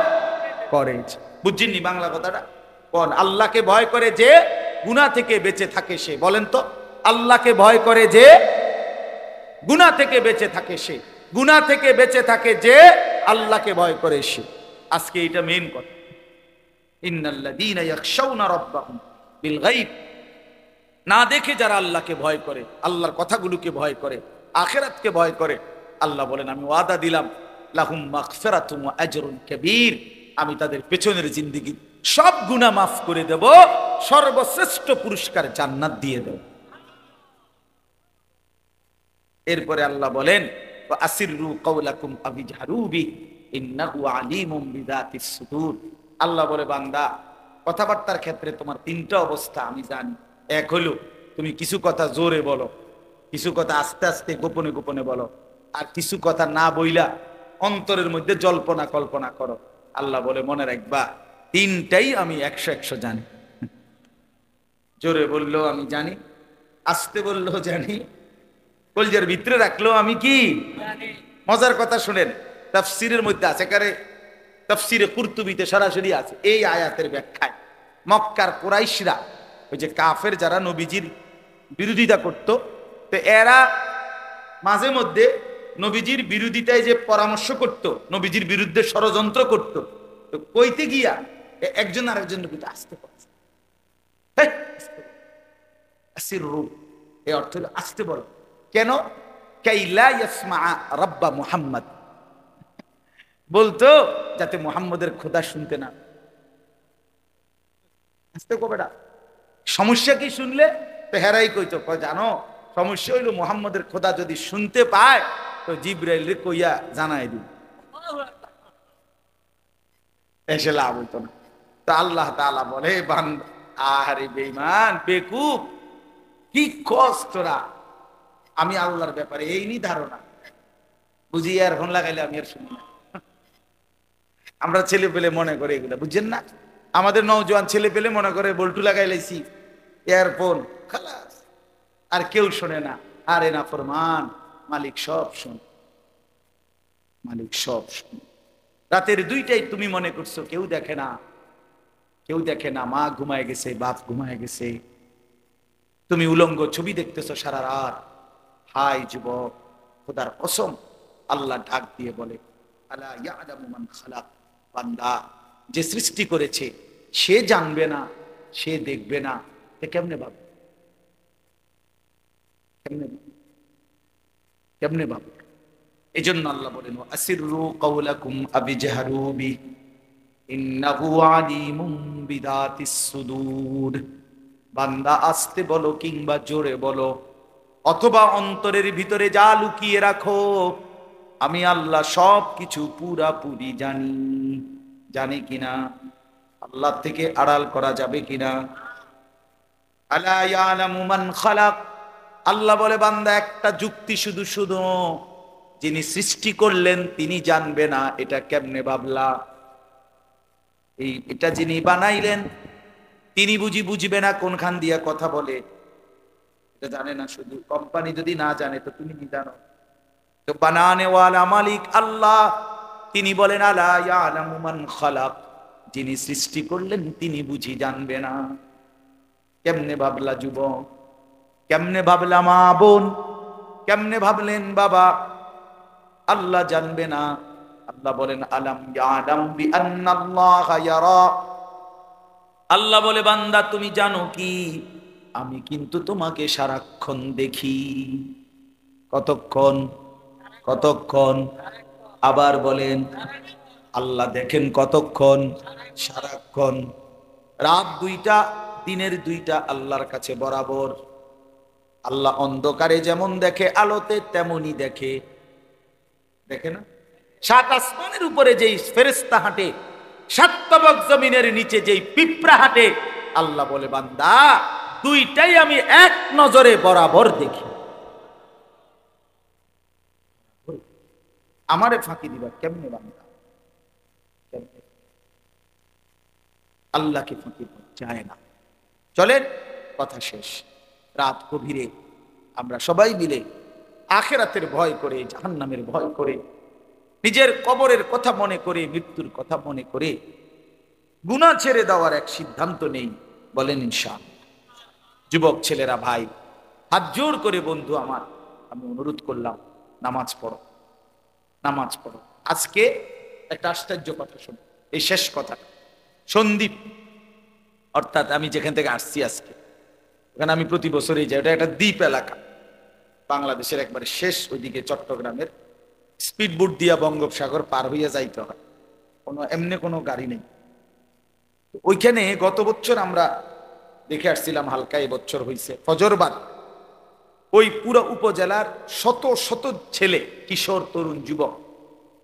করে। বুঝছেননি বাংলা কথাটা? কোন আল্লাহকে ভয় করে যে গুনাহ থেকে বেঁচে থাকে সে, বলেন তো? আল্লাহকে ভয় করে যে গুনাহ থেকে বেঁচে থাকে সে, গুনাহ থেকে বেঁচে থাকে যে আল্লাহকে ভয় করে সে। আজকে এটা মেইন কথা। ইন্নাল্লাযীনা ইয়াখশাউনা রাব্বাহুম বিল গায়ব, না দেখে যারা আল্লাহকে ভয় করে, আল্লাহর কথাগুলোকে ভয় করে, আখিরাতকে ভয় করে, আল্লাহ বলেন আমি ওয়াদা দিলাম লাহুম মাগফিরাতুন ওয়া আজরুন কাবীর, আমি তাদের পেছনের জিন্দেগি সব গুনাহ মাফ করে দেব, সর্বশ্রেষ্ঠ পুরস্কার জান্নাত দিয়ে দেব। এরপরে আল্লাহ বলেন ওয়া আসিররু কাওলাকুম আও ইজহারু বিহি ইন্নাহু আলিমুম বিযাতিস সুদূর। আল্লাহ বলে বান্দা কথাবার্তার ক্ষেত্রে তোমার তিনটা অবস্থা আমি জানি। এক হলো তুমি কিছু কথা জোরে বলো, কিছু কথা আস্তে আস্তে গোপনে গোপনে বলো, আর কিছু কথা না বইলা অন্তরের মধ্যে জল্পনা কল্পনা করো। আল্লাহ বলে মনে রাখবা তিনটাই আমি 100 জানি। জোরে বললেও আমি জানি, আস্তে বললেও জানি, কলজের ভিতরে রাখলেও আমি কি জানি। মজার কথা শুনেন, তাফসীরের মধ্যে আছে, কারে তাফসীরে কুরতুবীতে সরাসরি আছে এই আয়াতের ব্যাখ্যায়, মক্কার কুরাইশরা ওই যে কাফের যারা নবীজির বিরোধিতা করত, তো এরা মাঝে মধ্যে নবীজির বিরোধিতায় যে পরামর্শ করত, নবীজির বিরুদ্ধে ষড়যন্ত্র করত, তো কইতে গিয়া একজন আরেকজন নবীতে আসতে পারছে, এই অর্থ আসতে বলো কেন, কাইলা ইয়াসমা রাব্বা মুহাম্মদ, বলতো যাতে মুহাম্মদের খোদা শুনতে না। আসতে কবেটা সমস্যা কি শুনলে তো হেরাই কইতো, জানো সমস্যা হইলো মুহাম্মদের খোদা যদি শুনতে পায় তো জিবরাইল রে কইয়া জানাই দিই, এসে লাভ হইতো না। তো আল্লাহ তাআলা বলে বান্দা আরে বেঈমান বেকুব কি কষ্টরা, আমি আল্লাহর ব্যাপারে এই নি ধারণা বুঝি, আর ফোন লাগাইলে আমি আর শুনি না। আমরা ছেলে পেলে মনে করে এগুলা বুঝছেন না, আমাদের নওজোয়ান ছেলে পেলে মনে করে বল্টু লাগাই লাইছি ইয়ারফোন খালাস, আর কেউ শোনে না। আরে না ফরমান, মালিক সব শোন, মালিক সব শোন। রাতের 2টায় তুমি মনে করছো কেউ দেখে না, কেউ দেখে না, মা ঘুমায় গেছে, বাপ ঘুমায় গেছে, তুমি উলঙ্গ ছবি দেখতেছো সারা রাত। হাই যুবক, খোদার কসম আল্লাহ ডাক দিয়ে বলে আলা ইয়ালামু মান খালাক, বান্দা যে সৃষ্টি করেছে সে জানবে না, সে দেখবে না, এ কেমনে ভাববে, কেমনে কেমনে ভাববে। এই জন্য আল্লাহ বলেন আসিররু কাওলাকুম আবিজহারু বি ইন্নাহু আলিমুম বিযাতিস সুদূর, বান্দা আস্তে বলো কিংবা জোরে বলো অথবা অন্তরের ভিতরে যা লুকিয়ে রাখো, আমি আল্লাহ সব কিছু পুরাপুরি জানি। জানি কিনা, আল্লাহ থেকে আড়াল করা যাবে কিনা। আলা ইয়ালামু মান খালাক, আল্লাহ বলে বান্দা একটা যুক্তি শুধু শুধু, যিনি সৃষ্টি করলেন তিনি জানবে না, এটা কেমনে ভাবলা। এটা যিনি বানাইলেন তিনি বুঝবে না কোনখান দিয়া কথা বলে, এটা জানে না। শুধু কোম্পানি যদি না জানে তো তুমি কি জানো। তো বানানে ওয়ালা মালিক আল্লাহ, তিনি বলেন আলা ইয়ালামু মান খালাক, যিনি সৃষ্টি করলেন তিনি বুঝি জানবে না। কেমনে ভাবলা যুবক, কেমনে ভাবলা মা বোন, কেমনে ভাবলেন বাবা, আল্লাহ জানবে না। আল্লাহ বলেন আলাম ইয়ালাম বিআন্নাল্লাহা ইয়ারা, আল্লাহ বলে বান্দা তুমি জানো কি আমি কিন্তু তোমাকে সারাক্ষণ দেখি। কতক্ষণ, কতক্ষণ, আবার বলেন আল্লাহ দেখেন কতক্ষণ, সারাক্ষণ। রাত 2টা দিনের 2টা আল্লাহর কাছে বরাবর। আল্লাহ অন্ধকারে যেমন দেখে আলোতে তেমনই দেখে, দেখে না। 7 আসমানের উপরে যেই ফেরেশতা হাঁটে, 7 তবক জমিনের নিচে যেই পিঁপড়া হাঁটে, আল্লাহ বলে বান্দা 2টাই আমি এক নজরে বরাবর দেখি। আমারে ফাঁকি দিবা কেমনে বান্দা, আল্লাহকে ফাঁকি যায় না। চলেন কথা শেষ। রাত গভীরে আমরা সবাই মিলে আখিরাতের ভয় করে, জাহান্নামের ভয় করে, নিজের কবরের কথা মনে করে, মৃত্যুর কথা মনে করে গুনাহ ছেড়ে দেওয়ার এক সিদ্ধান্ত নেই। বলেন ইনশাআল্লাহ। যুবক ছেলেরা ভাই, হাত জোর করে বন্ধু আমার আমি অনুরোধ করলাম, নামাজ পড়ো, নামাজ পড়ো। আজকে একটা আশ্চর্য কথা শোনো, এই শেষ কথা। সন্দ্বীপ, অর্থাৎ আমি যেখান থেকে আসছি আজকে, ওখানে আমি প্রতি বছরই যাই। ওটা একটা দ্বীপ এলাকা, বাংলাদেশের একবারে শেষ ওইদিকে চট্টগ্রামের। স্পিডবোট দিয়া বঙ্গোপসাগর পার হইয়া যাইতে হয়, এমনি কোনো গাড়ি নেই। ওইখানে গত বছর আমরা দেখে আসছিলাম, হালকা এবছর হয়েছে ফজরবাদ। ওই পুরো উপজেলার শত শত ছেলে, কিশোর, তরুণ, যুবক,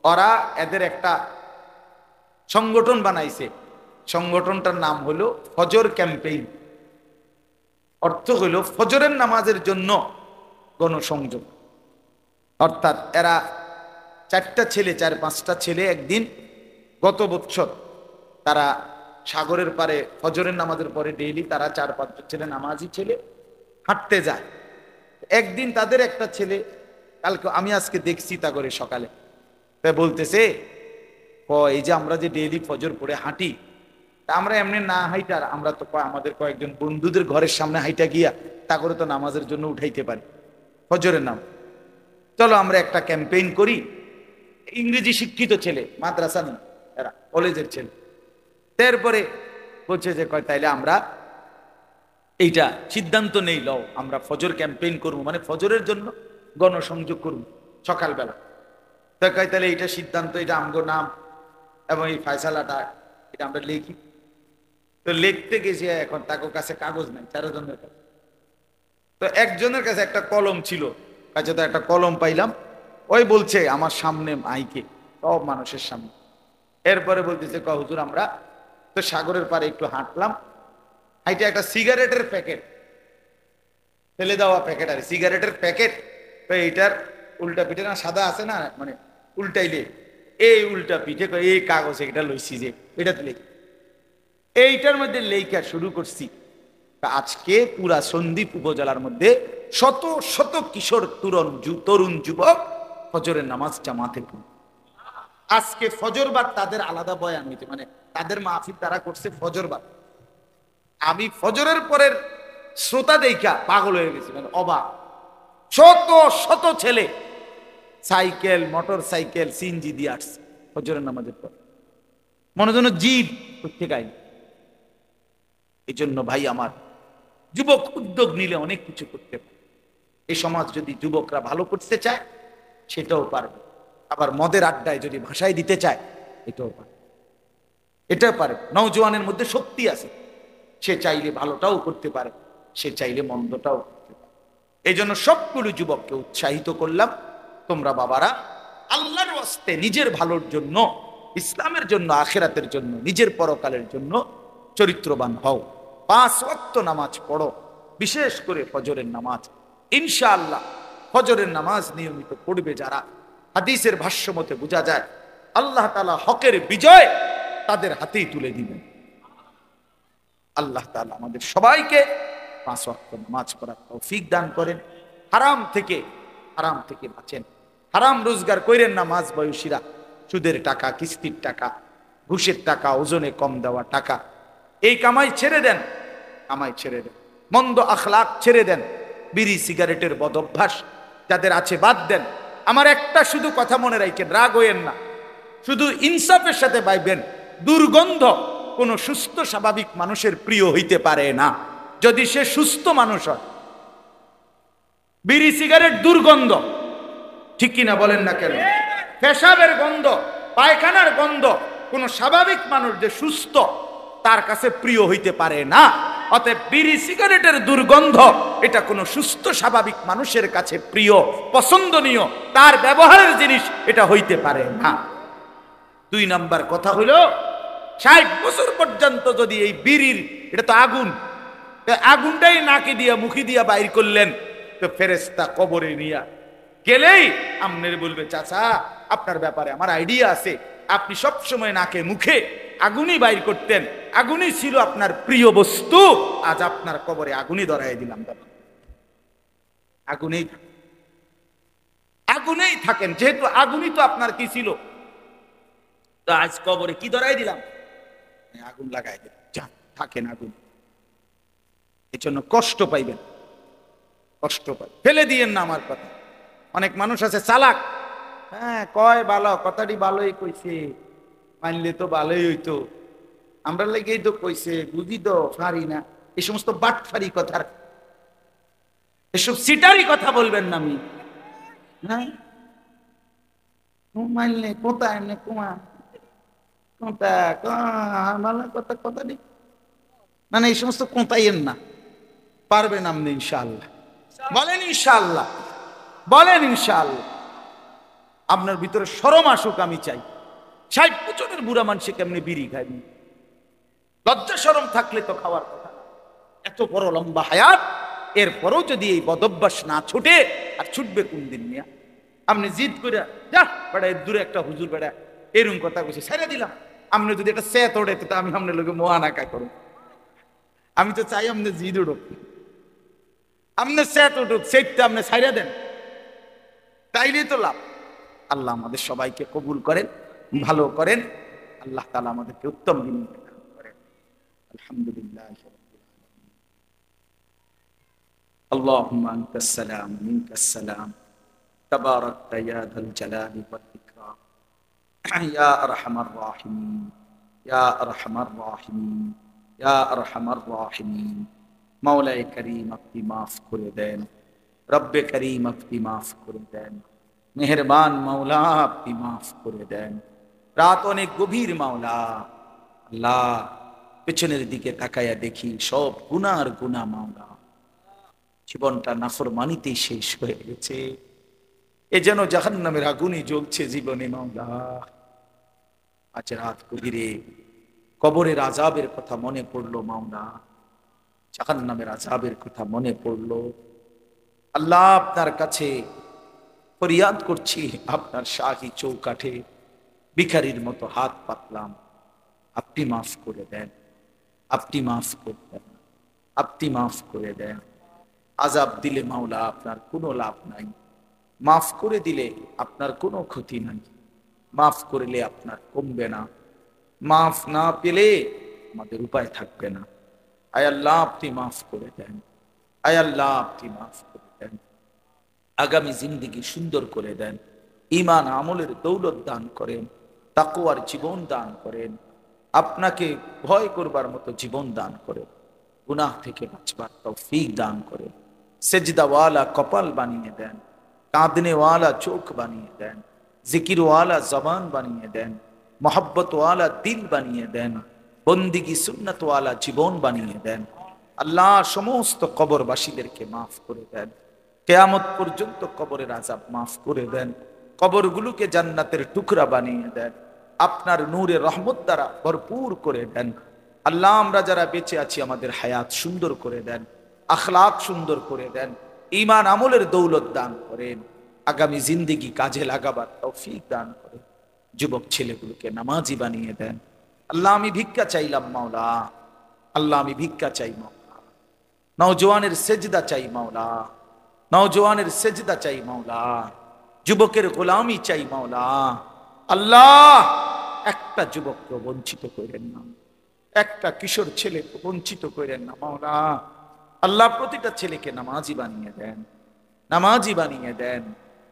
ওরা এদের একটা সংগঠন বানাইছে। সংগঠনটার নাম হলো ফজর ক্যাম্পেইন। অর্থ হলো ফজরের নামাজের জন্য গণসংযোগ। অর্থাৎ এরা 4টা ছেলে, 4-5টা ছেলে একদিন গত বছর তারা সাগরের পারে ফজরের নামাজের পরে ডেইলি তারা 4-5 ছেলে, নামাজি ছেলে, হাঁটতে যায়। একদিন তাদের একটা ছেলে, কালকে আমি আজকে দেখছি তা করে সকালে, তাই বলতেছে, এই যে আমরা যে ডেইলি ফজর পড়ে হাঁটি, তা আমরা এমনি না হাইটা, আমরা তো আমাদের কয়েকজন বন্ধুদের ঘরের সামনে হাইটা গিয়া তা করে তো নামাজের জন্য উঠাইতে পারি ফজরের নাম। চলো আমরা একটা ক্যাম্পেইন করি। ইংরেজি শিক্ষিত ছেলে, মাদ্রাসা নেই এরা, কলেজের ছেলে। তারপরে বলছে যে তাইলে আমরা এইটা সিদ্ধান্ত নেই, লও আমরা ফজর ক্যাম্পেইন করবো, মানে ফজরের জন্য গণসংযোগ করবো সকালবেলা। তাহলে এইটা সিদ্ধান্ত, এটা আমগো নাম এবং এই ফয়সালাটা এটা আমরা লিখি। তো লিখতে গেছি, এখন তার কাছে কাগজ নাই, 4 জনের কাছে। তো একজনের কাছে একটা কলম ছিল, কাছে তো একটা কলম পাইলাম। ওই বলছে আমার সামনে মাইকে, সব মানুষের সামনে। এরপরে বলতেছে, হুজুর আমরা তো সাগরের পারে একটু হাঁটলাম, হাইটে একটা সিগারেটের প্যাকেট ফেলে দেওয়া, প্যাকেট আর সিগারেটের প্যাকেট, তো এইটার উল্টা পিঠে না সাদা আছে না, মানে উল্টাইলে এই উল্টা পিঠে এই কাগজ এটা লইছি যে এটাতে লেখি, এইটার মধ্যে লেখা শুরু করছি। আজকে পুরা সন্দ্বীপ উপজেলার মধ্যে শত শত কিশোর, তরুণ যুবক ফজরের নামাজ জামাতে পড়ে। আজকে ফজরবাদ তাদের আলাদা বয়ান হইতে, মানে তাদের মাহফিল তারা করছে ফজরবাদ। আমি ফজরের পরের শ্রোতা দেখা পাগল হয়ে গেছি, মানে অবাক। শত শত ছেলে সাইকেল, মোটর সাইকেল, সিএনজি দিয়ে আসছে ফজরের নামাজের পর, মনে যেন জিদ করতে গাইল। এই জন্য ভাই আমার, যুবক উদ্যোগ নিলে অনেক কিছু করতে পারে। এই সমাজ যদি যুবকরা ভালো করতে চায় সেটাও পারবে, আবার মদের আড্ডায় যদি ভাষায় দিতে চায় এটাও পারবে, এটাও পারে। নওজোয়ানের মধ্যে শক্তি আছে, সে চাইলে ভালোটাও করতে পারে, সে চাইলে মন্দটাও করতে পারে। এই জন্য সবগুলো যুবককে উৎসাহিত করলাম, তোমরা বাবারা আল্লাহর ওয়াস্তে নিজের ভালোর জন্য, ইসলামের জন্য, আখিরাতের জন্য, নিজের পরকালের জন্য চরিত্রবান হও। 5 ওয়াক্ত নামাজ পড়ো, বিশেষ করে ফজরের নামাজ। ইনশাআল্লাহ ফজরের নামাজ নিয়মিত পড়বে যারা, হাদিসের ভাষ্য মতে বোঝা যায় আল্লাহ তাআলা হকের বিজয় তাদের হাতেই তুলে দিবেন। আল্লাহ তাআলা আমাদের সবাইকে 5 ওয়াক্ত নামাজ পড়ার তৌফিক দান করেন। হারাম থেকে বাঁচেন, হারাম রোজগার কইরেন না। মাঝ বয়সীরা সুদের টাকা, কিস্তির টাকা, ঘুষের টাকা, ওজনে কম দেওয়া টাকা, এই কামাই ছেড়ে দেন, মন্দ আখলাক ছেড়ে দেন, বিড়ি সিগারেটের বদ অভ্যাস যাদের আছে বাদ দেন। আমার একটা শুধু কথা মনে রাখেন, রাগ হইয়েন না, শুধু ইনসাফের সাথে পাইবেন, দুর্গন্ধ কোন সুস্থ স্বাভাবিক মানুষের প্রিয় হইতে পারে না, যদি সে সুস্থ মানুষ হয়। বিড়ি সিগারেট দুর্গন্ধ, ঠিক কিনা বলেন না কেন? পেশাবের গন্ধ, পায়খানার গন্ধ কোন স্বাভাবিক মানুষ যে সুস্থ তার কাছে প্রিয় হইতে পারে না। অতএব বিড়ি সিগারেটের দুর্গন্ধ এটা কোনো সুস্থ স্বাভাবিক মানুষের কাছে প্রিয়, পছন্দনীয়, তার ব্যবহারের জিনিস এটা হইতে পারে না। 2 নাম্বার কথা হইল, 60 বছর পর্যন্ত যদি এই বিড়ির, এটা তো আগুন, আগুনটাই নাকে দিয়া মুখে দিয়া বাইর করলেন, তো ফেরেশতা কবরে নিয়া গেলেই আমনের বলবে, চাচা আপনার ব্যাপারে আমার আইডিয়া আছে, আপনি সব সময় নাকে মুখে আগুনই বাইর করতেন, আগুনই ছিল আপনার প্রিয় বস্তু, আজ আপনার কবরে আগুনই ধরাই দিলাম। আগুনেই থাকেন, যেহেতু আগুনই তো আপনার কি ছিল, তো আজ কবরে কি ধরাই দিলাম, আগুন লাগাই দিলাম, যা থাকেন আগুন। এই জন্য কষ্ট পাইবেন, ফেলে দিয়েন না আমার কথা। অনেক মানুষ আছে চালাক, হ্যাঁ কয় ভালো, কথাটি ভালোই কইছে, মানলে তো ভালোই হইতো, আমরা লেগেই তো কইছে, বুঝি তো পারি না। এই সমস্ত বাটফারি কথার, এসব সিটারি কথা বলবেন না। আমি হ্যাঁ মানলে কোথায় এমনি কুমা কোথা মানলে কথা কথা নেই, না না, এই সমস্ত কোথায়েন না। পারবেন আপনি ইনশাআল্লাহ। বলেন ইনশাআল্লাহ, বলেন ইনশাআল্লাহ। আপনার ভিতরে শরম আসুক আমি চাই। 60 বছরের বুড়া মানুষে কেমনি বিড়ি খায়নি? লজ্জা শরম থাকলে তো খাওয়ার কথা। এত বড় লম্বা হায়াত, এরপরও যদি এই বদভ্যাস না ছুটে, আর ছুটবে কোন দিন মিয়া? আপনি জিদ করে যা বেড়া, এর দূরে একটা হুজুর বেড়া এরকম কথা কইছে, ছেড়ে দিলাম। আপনি যদি একটা সেত ওড়ে তো আমি আপনার লোকে মোয়ানাকা করুন। আমি তো চাই আপনি জিদ উঠুক, আপনি সেত উঠুক, সেটটা আপনি ছাইড়া দেন, তাইলেই তো লাভ। আল্লাহ আমাদের সবাইকে কবুল করেন, ভালো করেন। আল্লাহ তাআলা আমাদেরকে উত্তম বিনিময় দান করেন। আলহামদুলিল্লাহ। আল্লাহুম্মা আনতাস সালাম মিনকাস সালাম তাবারাকতা ইয়া যাল জালালি ওয়াল ইকরাম ইয়া আরহামার রাহিমিন ইয়া আরহামার রাহিমিন ইয়া আরহামার রাহিমিন। মাওলায়ে কারীম আপনি মাফ করে দেন, রব্বে কারীম আপনি মাফ করে দেন, মেহেরবান মাওলা আপনি মাফ করে দেন। রাত অনেক গভীর মাওলা। আল্লাহ পেছনের দিকে তাকায়া দেখি সব গুনার গুনাহ মাওলা। জীবনটা নাফরমানিতেই শেষ হয়ে গেছে। এ যেন জাহান্নামের আগুনে জ্বলছে জীবনে মাওলা। আজ রাত গভীরে কবরের আযাবের কথা মনে পড়লো মাওলা, জাহান্নামের আযাবের কথা মনে পড়লো। আল্লাহ আপনার কাছে ফরিয়াদ করছি, আপনার শাহী চৌকাঠে ভিখারির মতো হাত পাতলাম, আপনি মাফ করে দেন, আপনি মাফ করে দেন, আপনি মাফ করে দেন। আযাব দিলে মাওলা আপনার কোনো লাভ নাই, মাফ করে দিলে আপনার কোনো ক্ষতি নাই, মাফ করলে আপনার কমবে না, মাফ না পেলে আমাদের উপায় থাকবে না। আয় আল্লাহ আপনি মাফ করে দেন, আয় আল্লাহ আপনি মাফ করে দেন। আগামী জিন্দেগি সুন্দর করে দেন, ঈমান আমলের দৌলত দান করেন, তাকওয়ার জীবন দান করেন, আপনাকে ভয় করবার মতো জীবন দান করেন, গুনাহ থেকে বাঁচবার তৌফিক দান করেন। সেজদাওয়ালা কপাল বানিয়ে দেন, কাঁদনেওয়ালা চোখ বানিয়ে দেন, জিকিরওয়ালা জবান বানিয়ে দেন, মোহাব্বতওয়ালা দিল বানিয়ে দেন, বন্দিগি সুন্নতওয়ালা জীবন বানিয়ে দেন। আল্লাহ সমস্ত কবরবাসীদেরকে মাফ করে দেন, কিয়ামত পর্যন্ত কবরের আযাব মাফ করে দেন, কবরগুলোকে জান্নাতের টুকরা বানিয়ে দেন, আপনার নূরে রহমত দ্বারা ভরপুর করে দেন। আল্লাহ আমরা যারা বেঁচে আছি আমাদের হায়াত সুন্দর করে দেন, আখলাক সুন্দর করে দেন, ঈমান আমলের দৌলত দান করেন, আগামী জিন্দেগি কাজে লাগাবার তৌফিক দান করেন, যুবক ছেলেগুলোকে নামাজি বানিয়ে দেন। আল্লাহ আমি ভিক্ষা চাইলাম মাওলা, আল্লাহ আমি ভিক্ষা চাই মাওলা, নওজওয়ানের সেজদা চাই মাওলা, নওজওয়ানের সেজদা চাই মাওলা, যুবকের গোলামি চাই মাওলা। আল্লাহ একটা যুবককে বঞ্চিত করেন না, একটা কিশোর ছেলেকে বঞ্চিত করেন না মাওলা। আল্লাহ প্রতিটা ছেলেকে নামাজি বানিয়ে দেন, নামাজি বানিয়ে দেন,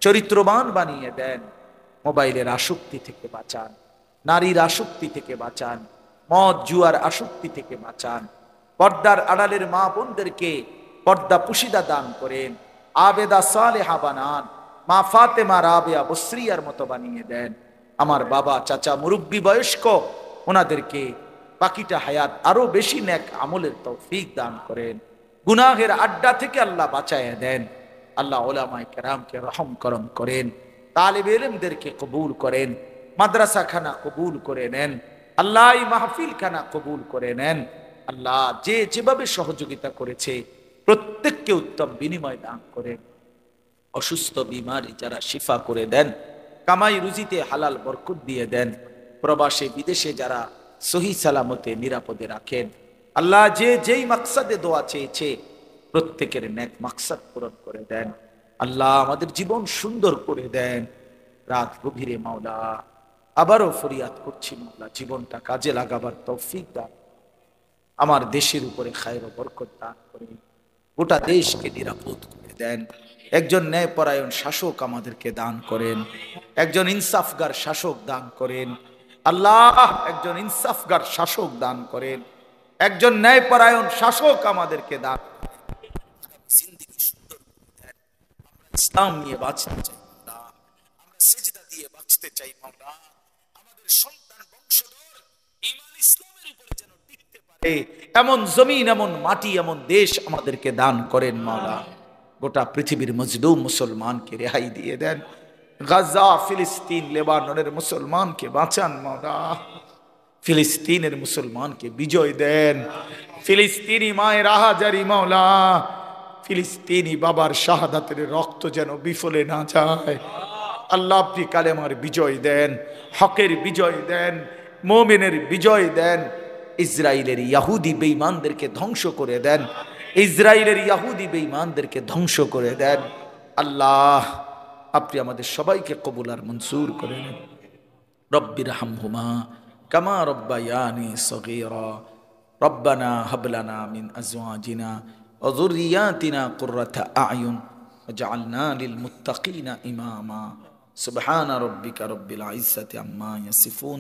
চরিত্রবান বানিয়ে দেন। মোবাইলের আসক্তি থেকে বাঁচান, নারীর আসক্তি থেকে বাঁচান, মদ জুয়ার আসক্তি থেকে বাঁচান। পর্দার আড়ালের মা বোনদেরকে পর্দা পুশিদা দান করেন, আবেদা সালেহা বানান, মা ফাতেমা রাবেয়া বসরিয়ার মতো বানিয়ে দেন। আমার বাবা চাচা মুরব্বী বয়স্ক, ওনাদেরকে বাকিটা হায়াত আরো বেশি নেক আমলের তৌফিক দান করেন, গুনাহের আড্ডা থেকে আল্লাহ বাঁচায় দেন। আল্লাহ উলামায়ে কেরামকে রহম করম করেন, তালিব ইলমদেরকে কবুল করেন, মাদ্রাসা খানা কবুল করে নেন, আল্লাহ এই মাহফিল খানা কবুল করে নেন। আল্লাহ যে যেভাবে সহযোগিতা করেছে প্রত্যেককে উত্তম বিনিময় দান করেন, অসুস্থ বিমারি যারা শিফা করে দেন, কামাই রুজিতে হালাল বরকত দিয়ে দেন, প্রবাসে বিদেশে যারা সহি সালামতে নিরাপদে রাখেন। আল্লাহ যে যেই মাকসাদে দোয়া চেয়েছে প্রত্যেকের নেক মাকসাদ পূরণ করে দেন। আল্লাহ আমাদের জীবন সুন্দর করে দেন। রাত গভীরে মাওলা আবারও ফরিয়াদ করছি মাওলা, জীবনটা কাজে লাগাবার তৌফিক দান, আমার দেশের উপরে খায়ের ও বরকত দান করে গোটা দেশকে নিরাপদ করে দেন। একজন ন্যায়পরায়ণ শাসক আমাদেরকে দান করেন, একজন ইনসাফগার শাসক দান করেন। আল্লাহ একজন ইনসাফগার শাসক দান করেন, একজন ন্যায়পরায়ণ শাসক আমাদেরকে দান করেন। জিন্দেগি সুন্দর করে দেন। আমরা ইসলাম নিয়ে বাঁচতে চাই মাওলা, আমরা সিজদা দিয়ে বাঁচতে চাই মাওলা। আমাদের সন্তান বংশধর ঈমান ইসলামের উপরে যেন টিকতে পারে এমন জমিন, এমন মাটি, এমন দেশ আমাদেরকে দান করেন মাওলা। গোটা পৃথিবীর মজলুম মুসলমানকে রেহাই দিয়ে দেন। গাজা, ফিলিস্তিন, লেবাননের মুসলমানকে বাঁচান মাওলা। ফিলিস্তিনের মুসলমানকে বিজয় দেন। ফিলিস্তিনি মায়ের আহাজারি মাওলা, ফিলিস্তিনি বাবার শাহাদাতের রক্ত যেন বিফলে না যায়। আল্লাহ আপনি কালেমার বিজয় দেন, হকের বিজয় দেন, মুমিনের বিজয় দেন। ইসরায়েলের ইহুদি বেঈমানদেরকে ধ্বংস করে দেন, ইসরায়েলের ইহুদি বেঈমানদেরকে ধ্বংস করে দেন। আল্লাহ আপনি আমাদের সবাইকে কবুল আর মনসুর করে নেন। রব্বির হামহুমা কামা রব্বায়ানি সগীরা রব্বানা হাবলানা মিন আজওয়াজিনা ওয়া যুররিয়াতিনা কুররাতা আ'য়ুন ওয়াজআলনা লিল মুত্তাকিনা ইমামা। সুবহানা রাব্বিকা রব্বিল ইজ্জাতি আম্মা ইয়াসিফুন